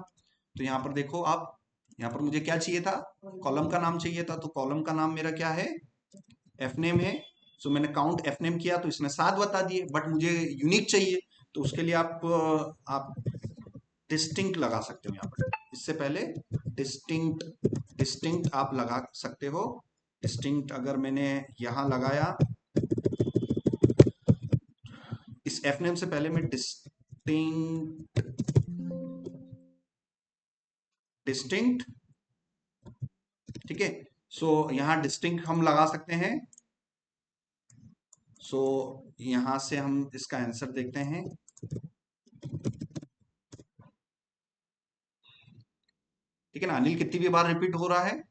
तो यहाँ पर देखो आप, यहाँ पर मुझे क्या चाहिए था? कॉलम का नाम चाहिए था। तो कॉलम का नाम मेरा क्या है? एफ नेम है। सो मैंने काउंट एफ नेम किया तो इसने 7 बता दिए, बट मुझे यूनिक चाहिए। तो उसके लिए आप डिस्टिंक्ट लगा सकते हो यहाँ पर। इससे पहले डिस्टिंक्ट डिस्टिंक्ट आप लगा सकते हो। डिस्टिंक्ट अगर मैंने यहाँ लगाया, इस एफ नेम से पहले मैं डिस्टिंक्ट डिस्टिंक्ट ठीक है। सो यहाँ डिस्टिंक्ट हम लगा सकते हैं। सो यहां से हम इसका आंसर देखते हैं। ठीक है ना। अनिल कितनी भी बार रिपीट हो रहा है?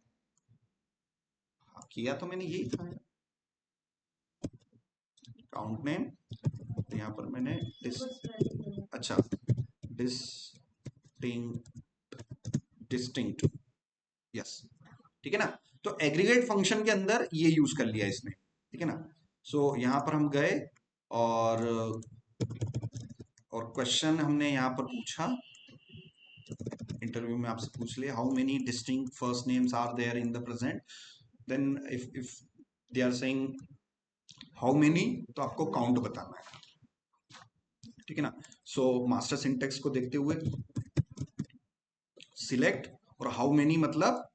किया तो मैंने यही था, काउंट नेम तो यहाँ पर मैंने अच्छा डिस्टिंक्ट डिस्टिंक्ट यस, ठीक है ना। तो एग्रीगेट फंक्शन के अंदर ये यूज कर लिया इसने, ठीक है ना। सो यहाँ पर हम गए और क्वेश्चन हमने यहाँ पर पूछा, इंटरव्यू में आपसे पूछ लिया how many distinct first names are there in the present, then if they are saying how many, तो आपको काउंट बताना है, ठीक है ना। सो मास्टर सिंटेक्स को देखते हुए सिलेक्ट और हाउ मेनी मतलब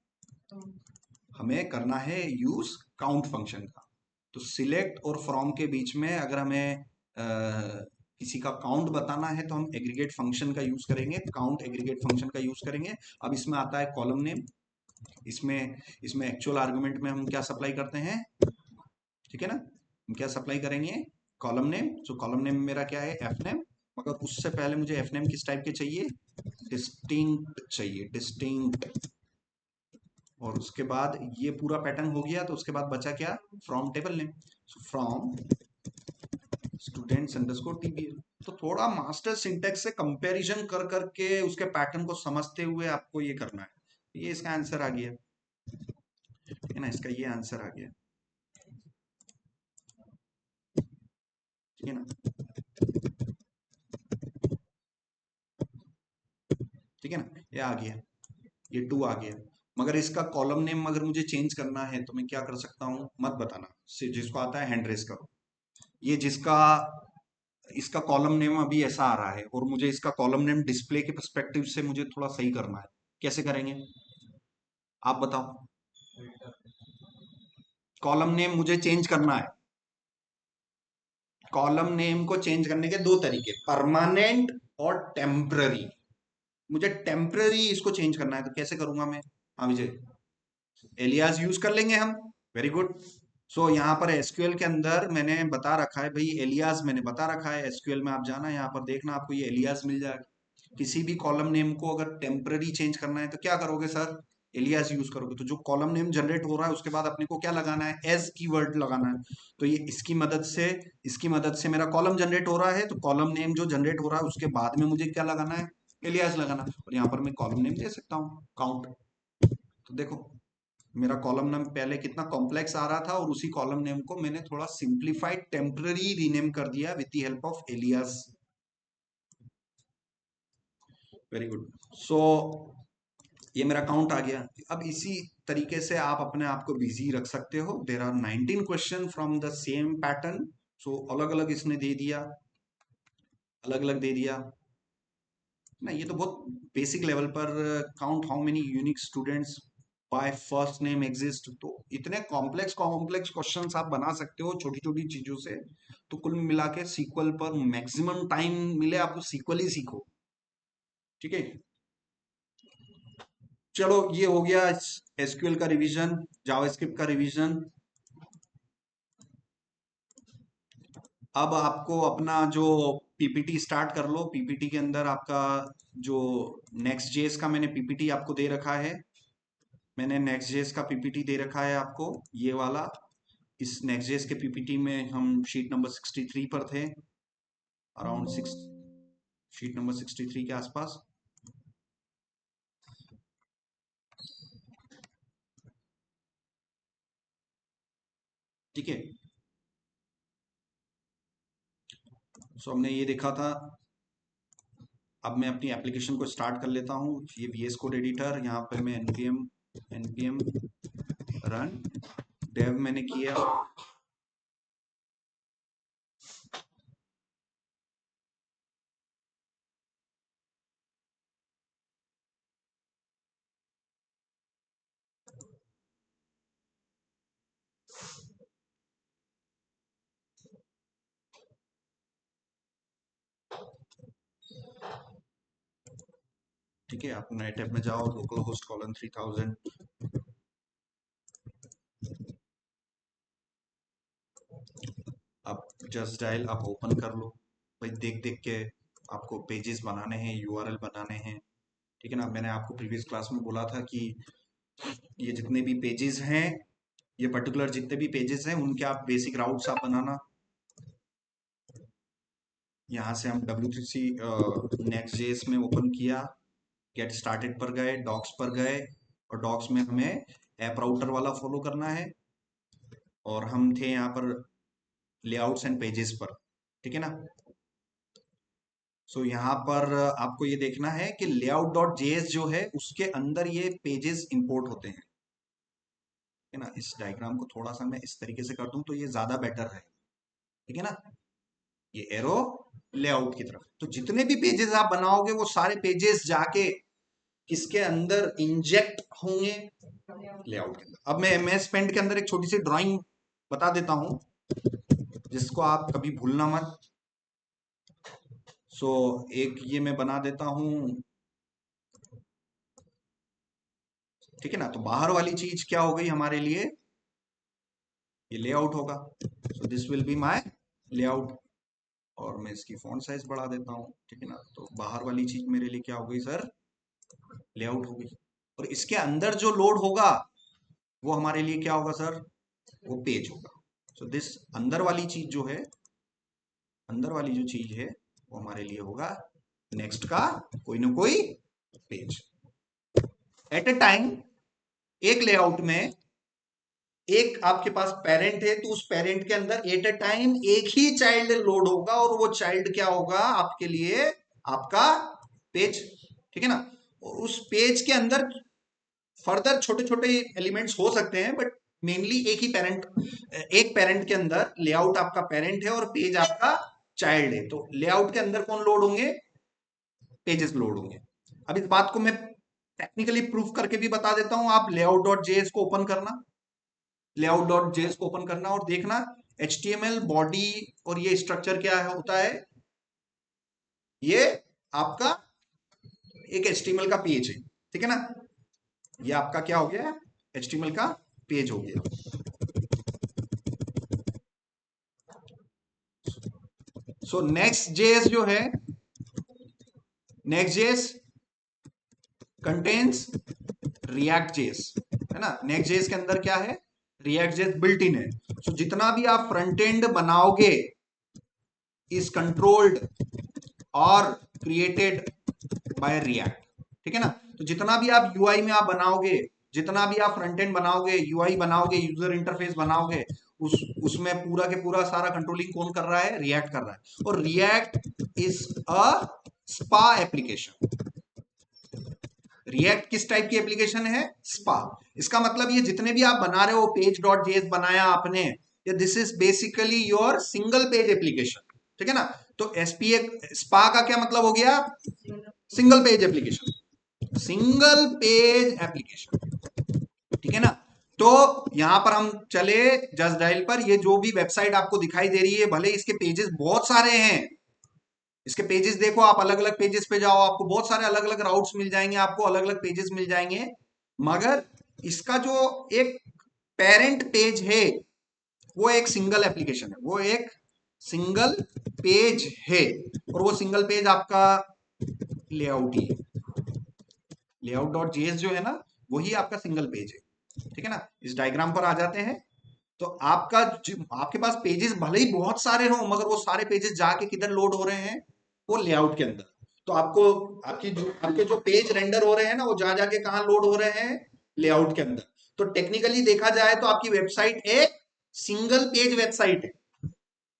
हमें करना है यूज काउंट फंक्शन का। तो सिलेक्ट और फ्रॉम के बीच में अगर हमें किसी का काउंट बताना है तो हम एग्रीगेट फंक्शन का यूज करेंगे, काउंट एग्रीगेट फंक्शन का यूज करेंगे। अब इसमें आता है कॉलम नेम, इसमें इसमें एक्चुअल आर्गुमेंट में हम क्या सप्लाई करते हैं, ठीक है ना। हम क्या सप्लाई करेंगे, कॉलम नेम। सो कॉलम नेम मेरा क्या है, एफ नेम, मगर उससे पहले मुझे एफ नेम किस टाइप के चाहिए, डिस्टिंक्ट चाहिए, डिस्टिंक्ट। और उसके बाद ये पूरा पैटर्न हो गया, तो उसके बाद बचा क्या, from table name. From students underscore TBL. तो थोड़ा मास्टर सिंटेक्स से कंपैरिजन कर करके उसके पैटर्न को समझते हुए आपको ये करना है। ये इसका आंसर आ गया, ठीक है ना, इसका ये आंसर आ गया, ठीक है ना, ठीक है ना, ये आ गया, ये टू आ गया। मगर इसका कॉलम नेम अगर मुझे चेंज करना है तो मैं क्या कर सकता हूँ, मत बताना, जिसको आता है हैंड रेस करो। ये जिसका इसका कॉलम नेम अभी ऐसा आ रहा है और मुझे इसका कॉलम नेम डिस्प्ले के पर्सपेक्टिव से मुझे थोड़ा सही करना है, कैसे करेंगे आप बताओ। कॉलम नेम मुझे चेंज करना है, कॉलम नेम को चेंज करने के दो तरीके, परमानेंट और टेम्पररी। मुझे टेम्पररी इसको चेंज करना है तो कैसे करूंगा मैं, हाँ विजय, एलियास यूज कर लेंगे हम, वेरी गुड। सो यहाँ पर एसक्यूएल के अंदर मैंने बता रखा है भाई, एलियास मैंने बता रखा है, एसक्यूएल में आप जाना यहाँ पर देखना, आपको ये एलियास मिल जाएगा। किसी भी कॉलम नेम को अगर टेम्पररी चेंज करना है तो क्या करोगे सर, एलियास यूज करोगे। तो जो कॉलम नेम जनरेट हो रहा है उसके बाद अपने को क्या लगाना है, एज कीवर्ड लगाना है। तो ये इसकी मदद से मेरा कॉलम जनरेट हो रहा है, तो कॉलम नेम जो जनरेट हो रहा है उसके बाद में मुझे क्या लगाना है, एलियास लगाना। और यहाँ पर मैं कॉलम नेम दे सकता हूँ काउंट। तो देखो मेरा कॉलम नेम पहले कितना कॉम्प्लेक्स आ रहा था और उसी कॉलम नेम को मैंने थोड़ा सिंप्लीफाइड टेम्पररी रीनेम कर दिया with the help of alias, very good. So ये मेरा काउंट आ गया। अब इसी तरीके से आप अपने आप को बिजी रख सकते हो। There are 19 question from the same pattern. So अलग अलग इसने दे दिया, अलग अलग दे दिया ना, ये तो बहुत बेसिक लेवल पर, count how many unique students by first name exist. तो इतने कॉम्प्लेक्स कॉम्प्लेक्स क्वेश्चंस आप बना सकते हो छोटी छोटी चीजों से। तो कुल मिला के सीक्वल पर मैक्सिमम टाइम मिले आपको, सीक्वल ही सीखो, ठीक है। चलो ये हो गया एसक्यूएल का रिवीजन, जावास्क्रिप्ट का रिवीजन। अब आपको अपना जो पीपीटी स्टार्ट कर लो। पीपीटी के अंदर आपका जो नेक्स्ट जेएस का मैंने पीपीटी आपको दे रखा है, मैंने नेक्स्ट जेएस का पीपीटी दे रखा है आपको, ये वाला। इस नेक्स्ट जेएस के पीपीटी में हम शीट नंबर 63 पर थे, अराउंड सिक्स, शीट नंबर 63 के आसपास, ठीक है। सो हमने ये देखा था। अब मैं अपनी एप्लीकेशन को स्टार्ट कर लेता हूँ। ये वीएस कोड एडिटर, यहाँ पे मैं npm रन डेव मैंने किया। ठीक है, आप नए टैब में जाओ, लोकल होस्ट कॉलन 3000, आप जस्ट डायल आप ओपन कर लो भाई, देख देख के आपको पेजेस बनाने हैं, यूआरएल बनाने हैं, ठीक है ना। मैंने आपको प्रीवियस क्लास में बोला था कि ये जितने भी पेजेस हैं, ये पर्टिकुलर जितने भी पेजेस हैं उनके आप बेसिक राउट्स आप बनाना, यहाँ से हम W3C Next.js में ओपन किया, गेट स्टार्टेड पर गए, डॉक्स पर गए, और डॉक्स में हमें ऐप राउटर वाला फॉलो करना है, और हम थे यहाँ पर लेआउट्स एंड पेजेस पर, ठीक है ना। सो यहाँ पर आपको ये देखना है कि layout.js जो है उसके अंदर ये पेजेस इंपोर्ट होते हैं, है ना। इस डायग्राम को थोड़ा सा मैं इस तरीके से कर दूं तो ये ज्यादा बेटर है, ठीक है ना। ये एरो लेआउट की तरफ, तो जितने भी पेजेस आप बनाओगे वो सारे पेजेस जाके किसके अंदर इंजेक्ट होंगे, लेआउट के अंदर। अब मैं MS पेंट के अंदर एक छोटी सी ड्राइंग बता देता हूं जिसको आप कभी भूलना मत। सो एक ये मैं बना देता हूं, ठीक है ना। तो बाहर वाली चीज क्या हो गई हमारे लिए, ये लेआउट होगा। So this will be my layout, और मैं इसकी फॉन्ट साइज बढ़ा देता हूँ, ठीक है ना। तो बाहर वाली चीज मेरे लिए क्या हो गई सर, लेआउट हो गई। और इसके अंदर जो लोड होगा वो हमारे लिए क्या होगा सर, वो पेज होगा। सो दिस अंदर वाली चीज जो है, अंदर वाली जो चीज है वो हमारे लिए होगा नेक्स्ट का कोई ना कोई पेज। एट ए टाइम एक लेआउट में एक आपके पास पेरेंट है, तो उस पेरेंट के अंदर एट ए टाइम एक ही चाइल्ड लोड होगा, और वो चाइल्ड क्या होगा आपके लिए, आपका पेज, ठीक है ना। और उस पेज के अंदर फर्दर छोटे छोटे एलिमेंट्स हो सकते हैं, बट मेनली एक ही पेरेंट, एक पेरेंट के अंदर लेआउट आपका पेरेंट है और पेज आपका चाइल्ड है। तो लेआउट के अंदर कौन लोड होंगे, पेजेस लोड होंगे। अब इस बात को मैं टेक्निकली प्रूफ करके भी बता देता हूं। आप layout.js को ओपन करना, layout.js को ओपन करना और देखना HTML बॉडी, और ये स्ट्रक्चर क्या है, होता है ये आपका एक HTML का पेज है, ठीक है ना। ये आपका क्या हो गया, HTML का पेज हो गया। सो Next.js जो है, Next.js कंटेन्स React.js, है ना। Next.js के अंदर क्या है, React.js बिल्ट इन है। सो जितना भी आप फ्रंट एंड बनाओगे इज कंट्रोल्ड और क्रिएटेड बाय React, ठीक है ना। तो जितना भी आप UI में आप बनाओगे, जितना भी आप फ्रंट एंड बनाओगे, UI बनाओगे, यूजर इंटरफेस बनाओगे, उसमें पूरा के पूरा सारा कंट्रोलिंग कौन कर रहा है, React कर रहा है। और React is a spa application. React किस टाइप की एप्लीकेशन है, स्पा। इसका मतलब ये जितने भी आप बना रहे हो, page.js बनाया आपने, ये this is basically your single page application, ठीक है ना। तो एसपीए स्पा का क्या मतलब हो गया, single page application, single page application, ठीक है ना। तो यहां पर हम चले जस्ट डायल पर, ये जो भी वेबसाइट आपको दिखाई दे रही है, भले इसके पेजेस बहुत सारे हैं, इसके पेजेस देखो आप, अलग अलग पेजेस पे जाओ, आपको बहुत सारे अलग अलग राउट्स मिल जाएंगे, आपको अलग अलग पेजेस मिल जाएंगे, मगर इसका जो एक पेरेंट पेज है वो एक सिंगल एप्लीकेशन है, वो एक सिंगल पेज है, और वो सिंगल पेज आपका लेआउट ही है। layout.js जो है ना, वही आपका सिंगल पेज है, ठीक है ना। इस डायग्राम पर आ जाते हैं। तो आपका आपके पास पेजेस भले ही बहुत सारे हो, मगर वो सारे पेजेस जाके किधर लोड हो रहे हैं, वो लेआउट के अंदर। तो आपको आपके जो पेज रेंडर हो रहे हैं ना, वो जा जाके कहां लोड हो रहे हैं, लेआउट के अंदर। तो टेक्निकली देखा जाए तो आपकी वेबसाइट एक सिंगल पेज वेबसाइट है,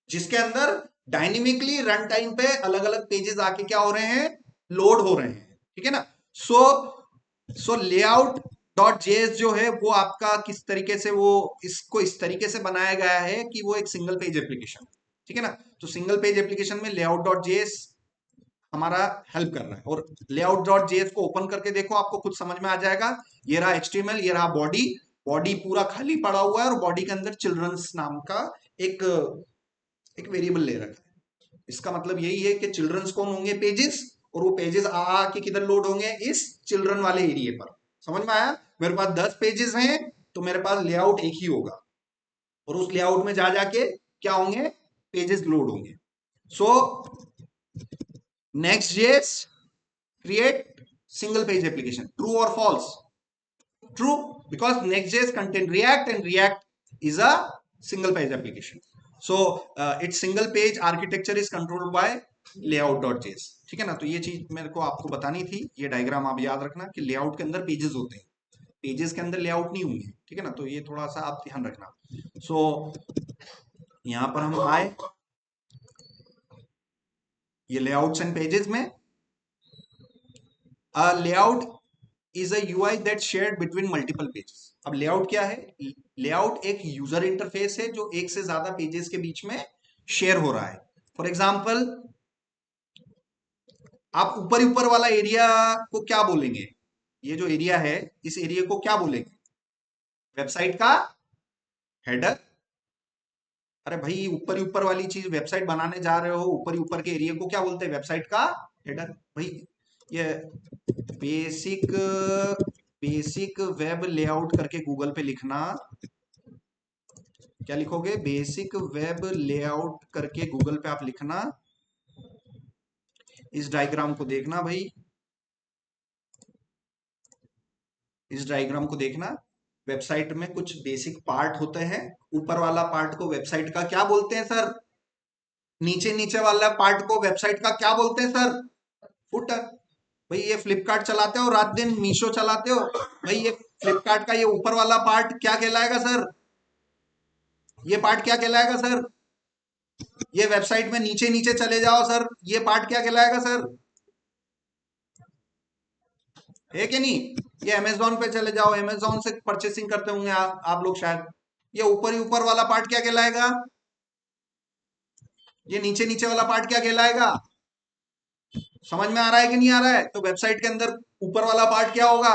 जिसके अंदर डायनेमिकली रन टाइम पे अलग अलग पेजेस आके क्या हो रहे हैं, लोड हो रहे हैं, ठीक है ना। सो लेआउट डॉट जेएस जो है वो आपका किस तरीके से, वो इसको इस तरीके से बनाया गया है कि वो एक सिंगल पेज एप्लीकेशन, ठीक है ना। तो सिंगल पेज एप्लीकेशन में लेआउट डॉट जेएस हमारा हेल्प कर रहा है। और लेआउट डॉट जेएस को ओपन करके देखो, आपको खुद समझ में आ जाएगा। ये रहा HTML, ये रहा बॉडी, बॉडी पूरा खाली पड़ा हुआ है, और बॉडी के अंदर चिल्ड्रंस नाम का एक एक वेरिएबल ले रखा है। इसका मतलब यही है कि चिल्ड्रंस कौन होंगे, पेजेस, और वो पेजेस आ के किधर लोड होंगे, इस चिल्ड्रन वाले एरिया पर। समझ में आया, मेरे पास 10 पेजेस हैं, तो मेरे पास लेआउट एक ही होगा, और उस लेआउट में जा जाके क्या होंगे, पेजेस लोड होंगे। सो Next.js create single page application, true or false, true, because Next.js contain React, and React is a single page application. So its single page architecture is controlled by layout dot JS, ठीक है ना। तो ये चीज मेरे को आपको बतानी थी, ये डायग्राम आप याद रखना कि लेआउट के अंदर पेजेस होते हैं, पेजेस के अंदर लेआउट नहीं होंगे, ठीक है ना। तो ये थोड़ा सा आप ध्यान रखना। सो यहाँ पर हम आए ये लेआउट्स एंड पेजेस में, layout is a UI that shared between multiple pages. अब लेआउट क्या है? लेआउट एक यूजर इंटरफेस है जो एक से ज्यादा पेजेस के बीच में शेयर हो रहा है। फॉर एग्जाम्पल, आप ऊपर ऊपर वाला एरिया को क्या बोलेंगे? ये जो एरिया है, इस एरिया को क्या बोलेंगे? वेबसाइट का हेडर। अरे भाई, ऊपर ही ऊपर वाली चीज वेबसाइट बनाने जा रहे हो, ऊपर ही ऊपर के एरिया को क्या बोलते हैं? वेबसाइट का हेडर। भाई ये बेसिक बेसिक वेब लेआउट करके गूगल पे लिखना, क्या लिखोगे? बेसिक वेब लेआउट करके गूगल पे आप लिखना, इस डायग्राम को देखना भाई, इस डायग्राम को देखना। वेबसाइट में कुछ बेसिक पार्ट होते हैं, ऊपर वाला पार्ट को वेबसाइट का क्या बोलते हैं सर? नीचे नीचे वाला पार्ट को वेबसाइट का क्या बोलते हैं सर? फुटर। भाई ये फ्लिपकार्ट चलाते हो, रात दिन मीशो चलाते हो, भाई ये फ्लिपकार्ट का ये ऊपर वाला पार्ट क्या कहलाएगा सर? ये पार्ट क्या कहलाएगा सर? ये वेबसाइट में नीचे नीचे चले जाओ सर, ये पार्ट क्या कहलाएगा सर? है कि नहीं? ये अमेजोन पे चले जाओ, अमेजोन से परचेसिंग करते होंगे आप लोग शायद, ये ऊपर ही ऊपर वाला पार्ट क्या कहलाएगा? ये नीचे नीचे वाला पार्ट क्या कहलाएगा? समझ में आ रहा है कि नहीं आ रहा है? तो वेबसाइट के अंदर ऊपर वाला पार्ट क्या होगा,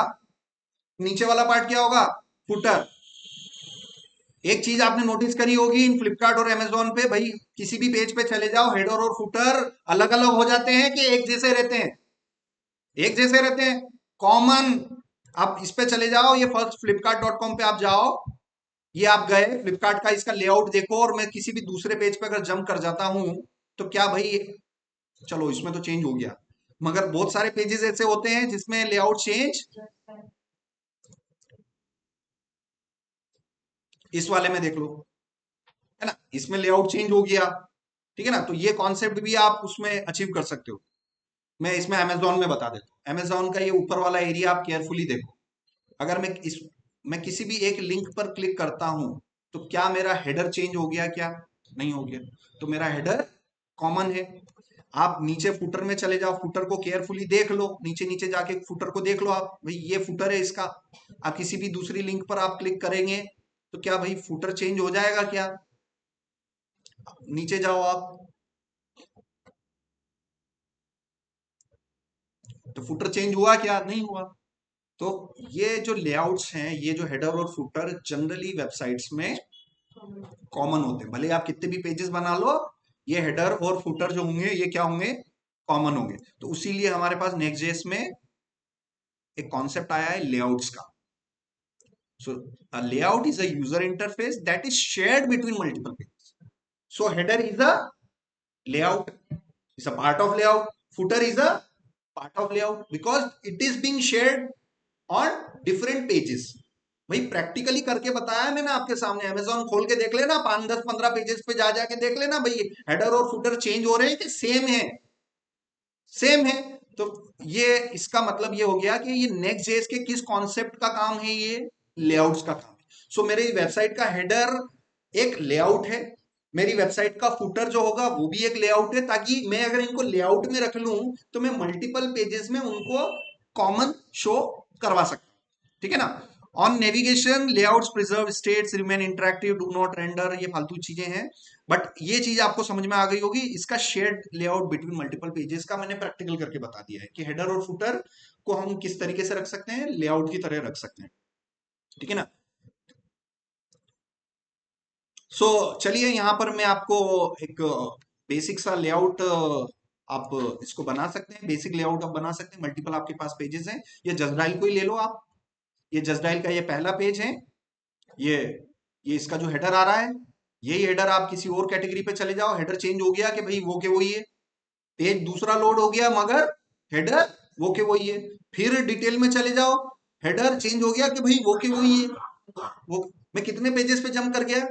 नीचे वाला पार्ट क्या होगा? फुटर। एक चीज आपने नोटिस करी होगी इन फ्लिपकार्ट और अमेजोन पे, भाई किसी भी पेज पे चले जाओ, हेडर और फुटर अलग अलग हो जाते हैं कि एक जैसे रहते हैं? एक जैसे रहते हैं, कॉमन। आप इस पे चले जाओ, ये फर्स्ट flipkart.com पे आप जाओ, ये आप गए फ्लिपकार्ट का, इसका लेआउट देखो, और मैं किसी भी दूसरे पेज पे अगर जंप कर जाता हूं, तो क्या भाई, चलो इसमें तो चेंज हो गया, मगर बहुत सारे पेजेस ऐसे होते हैं जिसमें लेआउट चेंज, इस वाले में देख लो, है ना, इसमें लेआउट चेंज हो गया, ठीक है ना। तो ये कॉन्सेप्ट भी आप उसमें अचीव कर सकते हो। मैं इसमें अमेजोन में बता देता हूँ, अमेजोन का ये ऊपर वाला एरिया आप केयरफुली देखो। अगर मैं किसी भी एक लिंक पर क्लिक करता हूं, तो क्या मेरा हेडर चेंज हो गया? क्या नहीं हो गया? तो मेरा हेडर कॉमन है। आप नीचे फुटर में चले जाओ, फुटर को केयरफुली देख लो, नीचे नीचे जाके फुटर को देख लो आप, भाई ये फुटर है इसका। आप किसी भी दूसरी लिंक पर आप क्लिक करेंगे, तो क्या भाई फुटर चेंज हो जाएगा क्या? नीचे जाओ आप, तो फुटर चेंज हुआ क्या? नहीं हुआ। तो ये जो लेआउट्स हैं, ये जो हेडर और फुटर जनरली वेबसाइट्स में कॉमन होते हैं, भले आप कितने भी पेजेस बना लो, ये हेडर और फुटर जो होंगे ये क्या होंगे? कॉमन होंगे। तो उसीलिए हमारे पास नेक्स्ट.जेएस में एक कॉन्सेप्ट आया है लेआउट्स का। So a layout is a user interface that is shared between multiple pages. So header is a layout, is a part of layout, footer is a part of layout because it is being shared on different pages। भाई practically करके बताया है मैंने आपके सामने, Amazon खोल के देख लेना, 5 10 15 पेजेस पे जा जाके देख लेना, भाई हेडर और फुटर चेंज हो रहे हैं कि सेम है? सेम है। तो ये इसका मतलब ये हो गया कि ये नेक्स्ट जेएस के किस कॉन्सेप्ट का काम है? ये लेआउट्स का काम है। सो मेरी वेबसाइट का हेडर एक लेआउट है, मेरी वेबसाइट का फुटर जो होगा वो भी एक लेआउट है, ताकि मैं अगर इनको लेआउट में रख लूं, तो मैं मल्टीपल पेजेस में उनको कॉमन शो करवा सकता हूं, ठीक है ना। On navigation layouts preserve states remain interactive do not render, ये फालतू चीजें हैं, बट ये चीज आपको समझ में आ गई होगी। इसका shared layout between multiple pages का मैंने प्रैक्टिकल करके बता दिया है कि हेडर और फुटर को हम किस तरीके से रख सकते हैं, लेआउट की तरह रख सकते हैं, ठीक है ना। चलिए यहाँ पर मैं आपको एक बेसिक सा लेआउट, आप इसको बना सकते हैं, बेसिक लेआउट आप बना सकते हैं। मल्टीपल आपके पास पेजेस हैं, ये जस्ट डायल को ही ले लो आप, ये जस्ट डायल का ये पहला पेज है, ये ये इसका जो हेडर आ रहा है, यही हेडर आप किसी और कैटेगरी पे चले जाओ, हेडर चेंज हो गया कि भाई वो के वही है, पेज दूसरा लोड हो गया मगर हेडर वो के वही है। फिर डिटेल में चले जाओ, हेडर चेंज हो गया कि भाई वो के वही है। वो मैं कितने पेजेस पे जंप कर गया?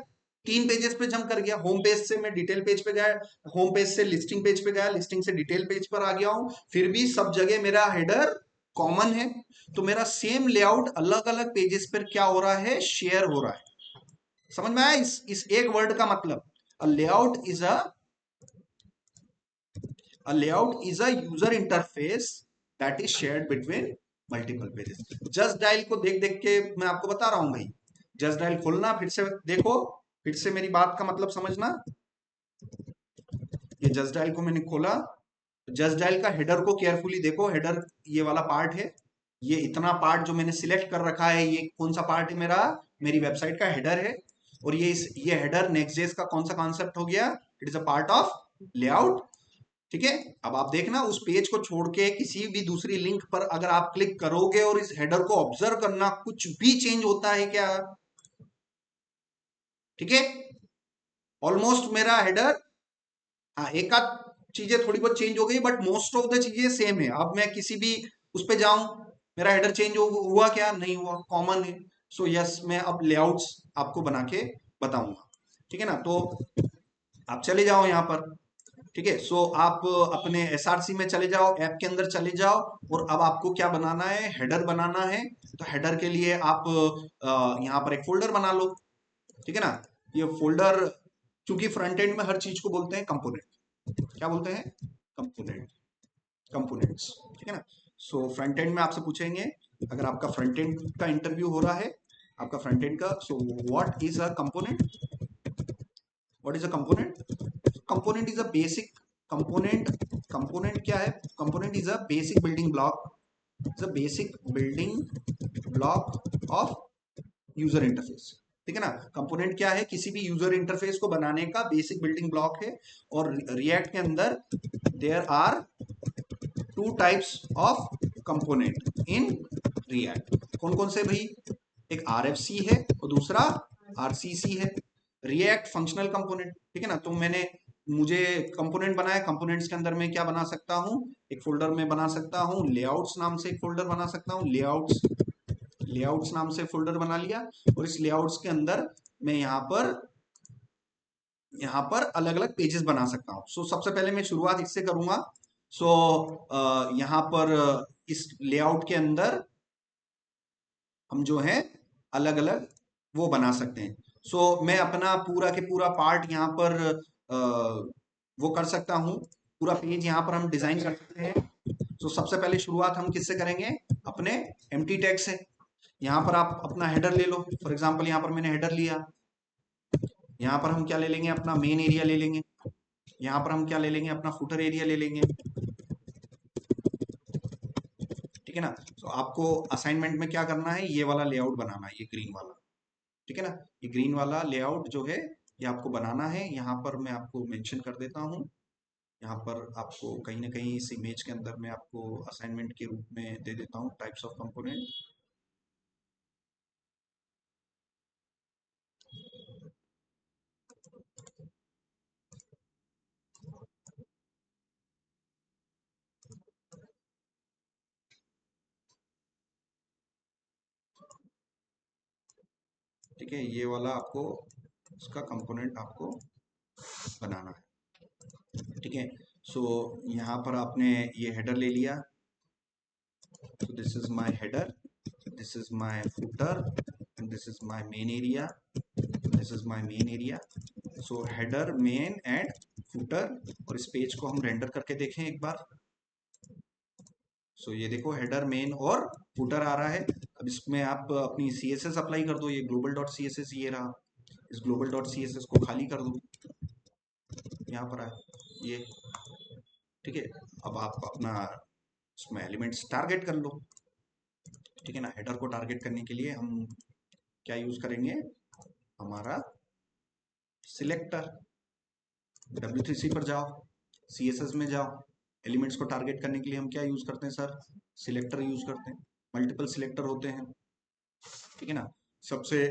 3 पेजेस पे जंप कर गया। होम पेज से मैं डिटेल पेज पे गया, होम पेज से लिस्टिंग पेज पे गया, लिस्टिंग से डिटेल पेज पर आ गया हूं, फिर भी सब जगह मेरा हेडर कॉमन है। तो मेरा सेम लेआउट अलग अलग पेजेस पर क्या हो रहा है, शेयर हो रहा है। समझ में आया इस एक वर्ड का मतलब? A layout is a layout is a user interface that is shared between multiple pages. Just dial को देख देख के मैं आपको बता रहा हूं भाई। जस्ट डायल खोलना, फिर से देखो, फिर से मेरी बात का मतलब समझना। ये जस्ट डायल को मैंने खोला, जस्ट डायल का हेडर को केयरफुली देखो। हेडर ये वाला पार्ट है, ये इतना पार्ट जो मैंने सिलेक्ट कर रखा है, ये कौन सा पार्ट है मेरा, मेरी वेबसाइट का हेडर है। और ये हेडर नेक्स्ट.जेएस का कौन सा कॉन्सेप्ट हो गया, it is a part of layout. ठीक है, अब आप देखना उस पेज को छोड़ के किसी भी दूसरी लिंक पर अगर आप क्लिक करोगे और इस हेडर को ऑब्जर्व करना, कुछ भी चेंज होता है क्या? ठीक है, ऑलमोस्ट मेरा हेडर, हाँ एक आध चीजें थोड़ी बहुत चेंज हो गई, बट मोस्ट ऑफ द चीजें सेम है। अब मैं किसी भी उस पे जाऊं, मेरा हेडर चेंज हुआ क्या? नहीं हुआ, कॉमन है। सो यस, मैं अब लेआउट्स आपको बना के बताऊंगा। ठीक है ना, तो आप चले जाओ यहाँ पर। ठीक है, सो आप अपने एसआरसी में चले जाओ, ऐप के अंदर चले जाओ, और अब आपको क्या बनाना है, हेडर बनाना है। तो हेडर के लिए आप यहाँ पर एक फोल्डर बना लो। ठीक है ना, ये फोल्डर, क्योंकि फ्रंट एंड में हर चीज को बोलते हैं कंपोनेंट। क्या बोलते हैं? Component, components. ठीक है ना, सो फ्रंट एंड में आपसे पूछेंगे, अगर आपका फ्रंट एंड का इंटरव्यू हो रहा है, आपका फ्रंट एंड का, so what is a component? What is a component? Component is a basic component. Component क्या है? Component is a basic building block, is a basic building block of user interface. ठीक है ना, component क्या है? किसी भी यूजर इंटरफेस को बनाने का बेसिक बिल्डिंग ब्लॉक है। और रिएक्ट के अंदर there are two types of component in React. कौन कौन से भाई? एक आरएफसी है और दूसरा आरसीसी है। React functional component. ठीक है ना, तो मुझे कंपोनेंट बनाया, कंपोनेंट्स के अंदर मैं क्या बना सकता हूँ, एक फोल्डर में बना सकता हूँ, लेआउट्स नाम से एक फोल्डर बना सकता हूँ। लेआउट्स, लेआउट्स नाम से फोल्डर बना लिया, और इस लेआउट्स के अंदर मैं यहाँ पर अलग अलग पेजेस बना सकता हूँ। सो सबसे पहले मैं शुरुआत इससे करूंगा। सो यहाँ पर इस लेआउट के अंदर हम जो है अलग अलग वो बना सकते हैं। सो मैं अपना पूरा के पूरा पार्ट यहाँ पर वो कर सकता हूँ, पूरा पेज यहाँ पर हम डिजाइन कर सकते हैं। सो सबसे पहले शुरुआत हम किससे करेंगे? अपने एम्प्टी टैग से। यहाँ पर आप अपना हेडर ले लो, फॉर एग्जांपल यहाँ पर मैंने हेडर लिया। यहाँ पर हम क्या ले लेंगे? अपना मेन एरिया ले लेंगे। यहाँ पर हम क्या ले लेंगे? अपना फुटर एरिया ले लेंगे। ठीक है ना, तो आपको असाइनमेंट में क्या करना है, ये वाला लेआउट बनाना है, ये ग्रीन वाला। ठीक है ना, ये ग्रीन वाला लेआउट जो है ये आपको बनाना है। यहाँ पर मैं आपको मेंशन कर देता हूँ, यहाँ पर आपको कहीं ना कहीं इस इमेज के अंदर मैं आपको असाइनमेंट के रूप में दे देता हूँ, टाइप्स ऑफ कंपोनेंट। ठीक है, ये वाला आपको इसका कंपोनेंट आपको बनाना है। ठीक है, सो यहाँ पर आपने ये हेडर ले लिया। So this is my header, this is my footer, and this is my main area. This is my main area. So header, main and footer। और इस पेज को हम रेंडर करके देखें एक बार। सो ये देखो हेडर, मेन और फूटर आ रहा है। अब इसमें आप अपनी CSS अप्लाई कर दो। ये global dot C S S ये रहा, इस global dot C S S को खाली कर दो, यहाँ पर आए ये। ठीक है, अब आप अपना उसमें एलिमेंट्स टारगेट कर लो। ठीक है ना, हेडर को टारगेट करने के लिए हम क्या यूज करेंगे? हमारा सिलेक्टर। W3C पर जाओ, CSS में जाओ, एलिमेंट्स को टारगेट करने के लिए हम क्या यूज करते हैं सर? सिलेक्टर यूज करते हैं। मल्टीपल सिलेक्टर होते हैं। ठीक है ना, सबसे,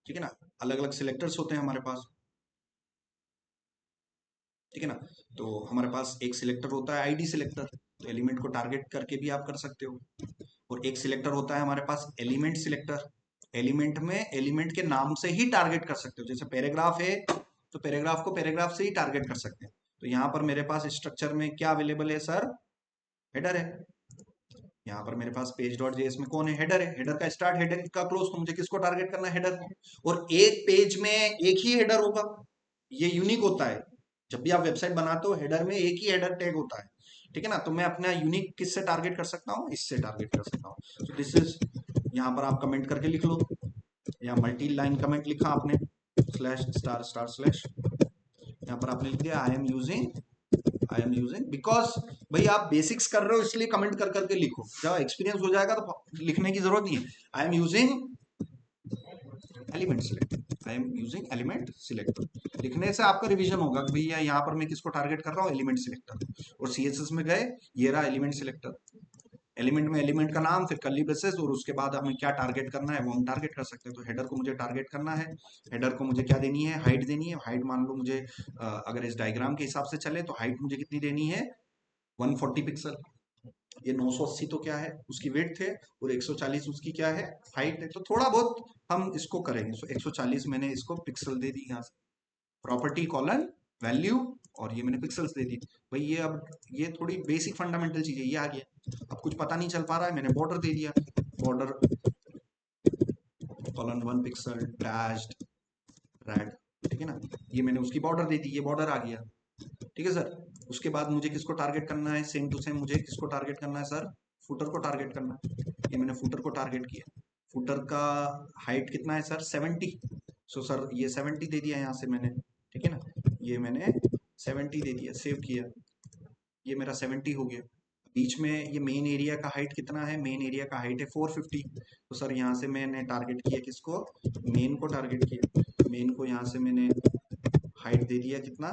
ठीक है ना, अलग अलग सिलेक्टर्स होते हैं हमारे पास। ठीक है ना, तो हमारे पास एक सिलेक्टर होता है आईडी सिलेक्टर, तो एलिमेंट को टारगेट करके भी आप कर सकते हो। और एक सिलेक्टर होता है हमारे पास एलिमेंट सिलेक्टर, एलिमेंट में एलिमेंट के नाम से ही टारगेट कर सकते हो। जैसे पैराग्राफ है तो पैराग्राफ को पैराग्राफ से ही टारगेट कर सकते हैं। तो यहाँ पर मेरे पास स्ट्रक्चर में क्या अवेलेबल है सर? हेडर है। यहाँ पर मेरे पास पेज डॉट जेएस में कौन है? हेडर है। हेडर का स्टार्ट, हेडर का क्लोज, तो मुझे किसको टारगेट करना है? हेडर को। और एक पेज में एक ही हेडर होगा, ये यूनिक होता है। जब भी आप वेबसाइट बनाते हो हेडर में एक ही हेडर टैग होता है, ठीक है ना। तो मैं अपना यूनिक किससे टारगेट कर सकता हूँ? इससे टारगेट कर सकता हूँ। तो दिस इज, यहाँ पर आप कमेंट करके लिख लो, या मल्टी लाइन कमेंट लिखा आपने, स्लैश स्टार स्टार स्लैश, यहाँ पर आपने लिख दिया आई एम यूजिंग बिकॉज भाई आप बेसिक्स कर रहे हो इसलिए कमेंट कर करके लिखो। जब एक्सपीरियंस हो जाएगा तो लिखने की जरूरत नहीं है। I am using element selector, I am using element selector लिखने से आपका रिवीजन होगा कि भैया यहाँ पर मैं किसको टारगेट कर रहा हूँ? Element selector. और सीएसएस में गए, ये रहा एलिमेंट सिलेक्टर। एलिमेंट में एलिमेंट का नाम, फिर कर्ली ब्रेसेस, और उसके बाद हमें क्या टारगेट करना है वो हम टारगेट कर सकते हैं। तो हेडर को मुझे टारगेट करना है। हेडर को मुझे क्या देनी है? हाइट देनी है। हाइट मान लो मुझे अगर इस डायग्राम के हिसाब से चले तो हाइट मुझे कितनी देनी है? 140 पिक्सल। ये 980 तो क्या है? उसकी वेट है, और 140 उसकी क्या है? हाइट है। तो थोड़ा बहुत हम इसको करेंगे। सो 140 मैंने इसको पिक्सल दे दी यहाँ से, प्रॉपर्टी कॉलन वैल्यू, और ये मैंने पिक्सल्स दे दी। भाई ये अब ये थोड़ी बेसिक फंडामेंटल चीज है, ये आ गया। अब कुछ पता नहीं चल पा रहा है, मैंने बॉर्डर दे दिया, border colon 1 pixel dashed red, ठीक है ना। ये मैंने उसकी बॉर्डर दे दी, ये बॉर्डर आ गया, ठीक है सर। उसके बाद मुझे किसको टारगेट करना है? सेम टू सेम मुझे किसको टारगेट करना है सर? फुटर को टारगेट करना है। ये मैंने फुटर को टारगेट किया। फुटर का हाइट कितना है सर? 70। सो सर ये 70 दे दिया यहाँ से मैंने, ठीक है ना। ये मैंने 70 दे दिया, सेव किया, ये मेरा 70 हो गया। बीच में ये मेन एरिया का हाइट कितना है? मेन एरिया का हाइट है 450। तो सर यहाँ से मैंने टारगेट किया किसको? मेन को टारगेट किया। मेन को यहाँ से मैंने हाइट दे दिया कितना?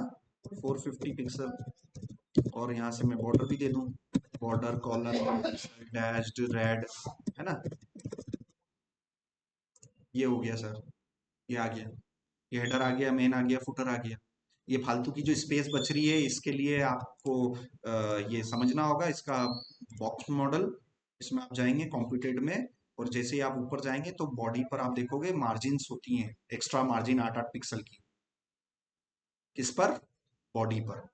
450 पिक्सल। और यहाँ से मैं बॉर्डर भी दे दूं, बॉर्डर कॉलर डैश्ड रेड, है ना। ये हो गया सर, ये आ गया, ये हेडर आ गया, मेन आ गया, फुटर आ गया। ये फालतू की जो स्पेस बच रही है इसके लिए आपको ये समझना होगा इसका बॉक्स मॉडल। इसमें आप जाएंगे कॉम्प्यूटेड में, और जैसे ही आप ऊपर जाएंगे तो बॉडी पर आप देखोगे मार्जिन्स होती हैं, एक्स्ट्रा मार्जिन 8-8 पिक्सल की। किस पर? बॉडी पर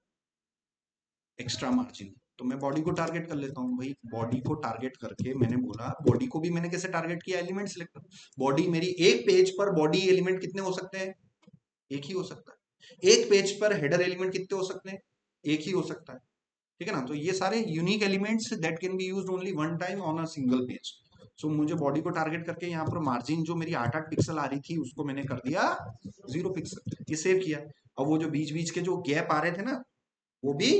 एक्स्ट्रा मार्जिन। तो मैं बॉडी को टारगेट कर लेता हूँ। भाई बॉडी को टारगेट करके मैंने बोला, बॉडी को भी मैंने कैसे टारगेट किया? Element selector. बॉडी मेरी एक पेज पर बॉडी एलिमेंट कितने हो सकते हैं? एक ही हो सकता है। एक पेज पर हेडर एलिमेंट कितने हो सकते हैं? एक ही हो सकता है, ठीक है ना। तो ये सारे unique elements that can be used only one time on a single page. So मुझे बॉडी को टारगेट करके यहाँ पर मार्जिन जो मेरी 8-8 पिक्सल आ रही थी उसको मैंने कर दिया 0 पिक्सल, ये सेव किया। अब वो जो बीच बीच के जो गैप आ रहे थे ना वो भी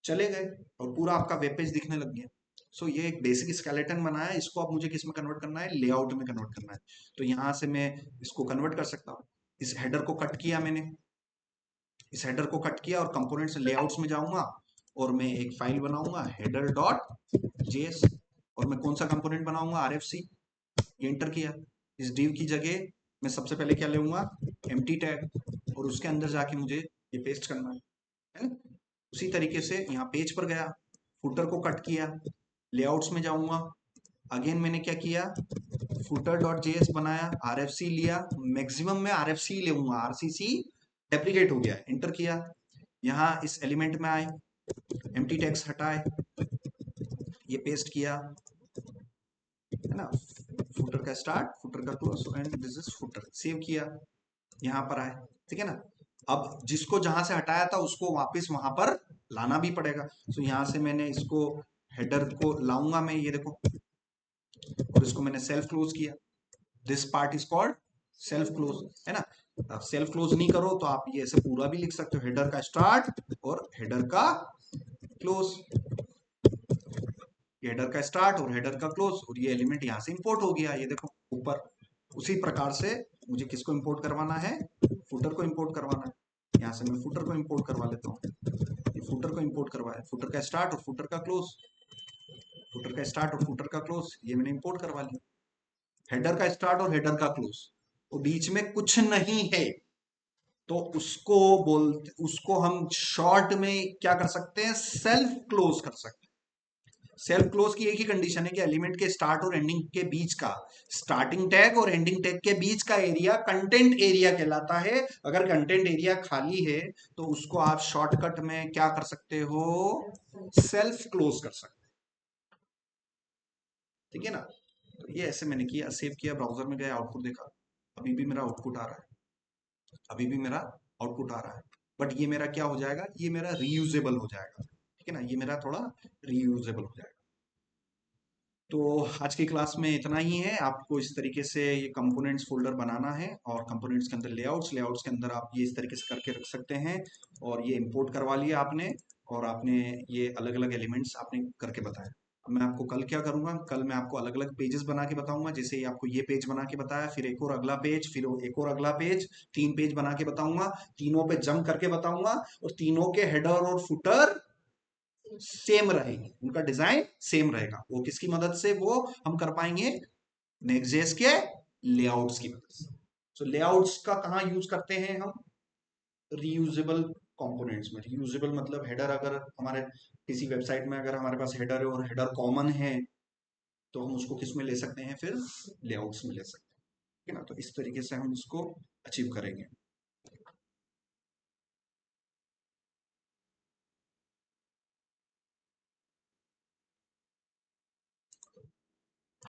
चले गए, और पूरा आपका वेब पेज दिखने लग गया। सो ये एक बेसिक स्केलेटन बनाया, इसको अब मुझे किस में कन्वर्ट करना है? लेआउट में कन्वर्ट करना है। तो यहाँ से मैं इसको कन्वर्ट कर सकता हूँ। इस हेडर को कट किया मैंने, इस हेडर को कट किया, और कंपोनेंट्स लेआउट्स में जाऊंगा, और मैं एक फाइल बनाऊंगा हेडर डॉट जेएस, और मैं कौन सा कंपोनेंट बनाऊंगा? आरएफसी। ये एंटर किया। इस डिव की जगह मैं सबसे पहले क्या लूंगा? एम्प्टी टैग, और उसके अंदर जाके मुझे ये पेस्ट करना है ना। उसी तरीके से यहाँ पेज पर गया, फुटर को कट किया, लेआउट्स में जाऊंगा, अगेन मैंने क्या किया? फुटर डॉट जेएस बनाया, आरएफसी लिया, मैक्सिमम में आरएफसी लूंगा, आरसीसी डेप्लीकेट हो गया, एंटर किया। यहाँ इस एलिमेंट में आए, एम्प्टी टैग्स हटाए, ये पेस्ट किया, है ना। फुटर का स्टार्ट, फुटर का close, and this is footer, save किया, यहाँ पर आए, ठीक है ना। अब जिसको जहां से हटाया था उसको वापस वहां पर लाना भी पड़ेगा। तो यहाँ से मैंने इसको हेडर को लाऊंगा मैं, ये देखो, और इसको मैंने सेल्फ क्लोज किया। This part is called self close, है ना। अब सेल्फ क्लोज नहीं करो तो आप ये ऐसे पूरा भी लिख सकते हो, हेडर का स्टार्ट और हेडर का क्लोज, ये हेडर का स्टार्ट और हेडर का क्लोज, और ये एलिमेंट यहाँ से इंपोर्ट हो गया, ये देखो ऊपर। उसी प्रकार से मुझे किसको इंपोर्ट करवाना है? फुटर को इंपोर्ट करवाना है। यहाँ से मैं फुटर को इंपोर्ट करवा लेता हूँ, ये फुटर को इंपोर्ट करवाया, फुटर का स्टार्ट और फुटर का क्लोज, फुटर का स्टार्ट और फुटर का क्लोज, ये मैंने इंपोर्ट करवा लिया। हेडर का स्टार्ट और हेडर का क्लोज, और बीच में कुछ नहीं है, तो उसको बोलते, उसको हम शॉर्ट में क्या कर सकते हैं? सेल्फ क्लोज कर सकते हैं। सेल्फ क्लोज की एक ही कंडीशन है कि एलिमेंट के स्टार्ट और एंडिंग के बीच का, स्टार्टिंग टैग और एंडिंग टैग के बीच का एरिया कंटेंट एरिया कहलाता है। अगर कंटेंट एरिया खाली है तो उसको आप शॉर्टकट में क्या कर सकते हो, सेल्फ क्लोज कर सकते हो। ठीक है ना। तो ये ऐसे मैंने किया, सेव किया, ब्राउजर में गया, आउटपुट देखा, अभी भी मेरा आउटपुट आ रहा है, अभी भी मेरा आउटपुट आ रहा है। बट ये मेरा क्या हो जाएगा, ये मेरा रीयूजेबल हो जाएगा। ठीक है ना, ये मेरा थोड़ा रीयूजेबल हो जाएगा। तो आज की क्लास में इतना ही है। आपको इस तरीके से ये कंपोनेंट्स फोल्डर बनाना है और कंपोनेंट्स के अंदर लेआउट्स के अंदर आप ये इस तरीके से करके रख सकते हैं। और ये इंपोर्ट करवा लिया आपने, और आपने ये अलग अलग एलिमेंट्स आपने करके बताया। अब मैं आपको कल क्या करूंगा, कल मैं आपको अलग अलग पेजेस बना के बताऊंगा। जैसे आपको ये पेज बना के बताया, फिर एक और अगला पेज, फिर एक और अगला पेज, 3 पेज बना के बताऊंगा। तीनों पे जंप करके बताऊंगा, और तीनों के हेडर और फुटर सेम रहेगी, उनका डिजाइन सेम रहेगा। वो किसकी मदद से वो हम कर पाएंगे, नेक्स्ट.जेएस के लेआउट्स की मदद से। तो लेआउट्स का कहाँ यूज करते हैं हम, रीयूजेबल कंपोनेंट्स में। रीयूजेबल मतलब हेडर, अगर हमारे किसी वेबसाइट में अगर हमारे पास हेडर है और हेडर कॉमन है, तो हम उसको किस में ले सकते हैं, फिर लेआउट्स में ले सकते हैं। ठीक है ना। तो इस तरीके से हम इसको अचीव करेंगे।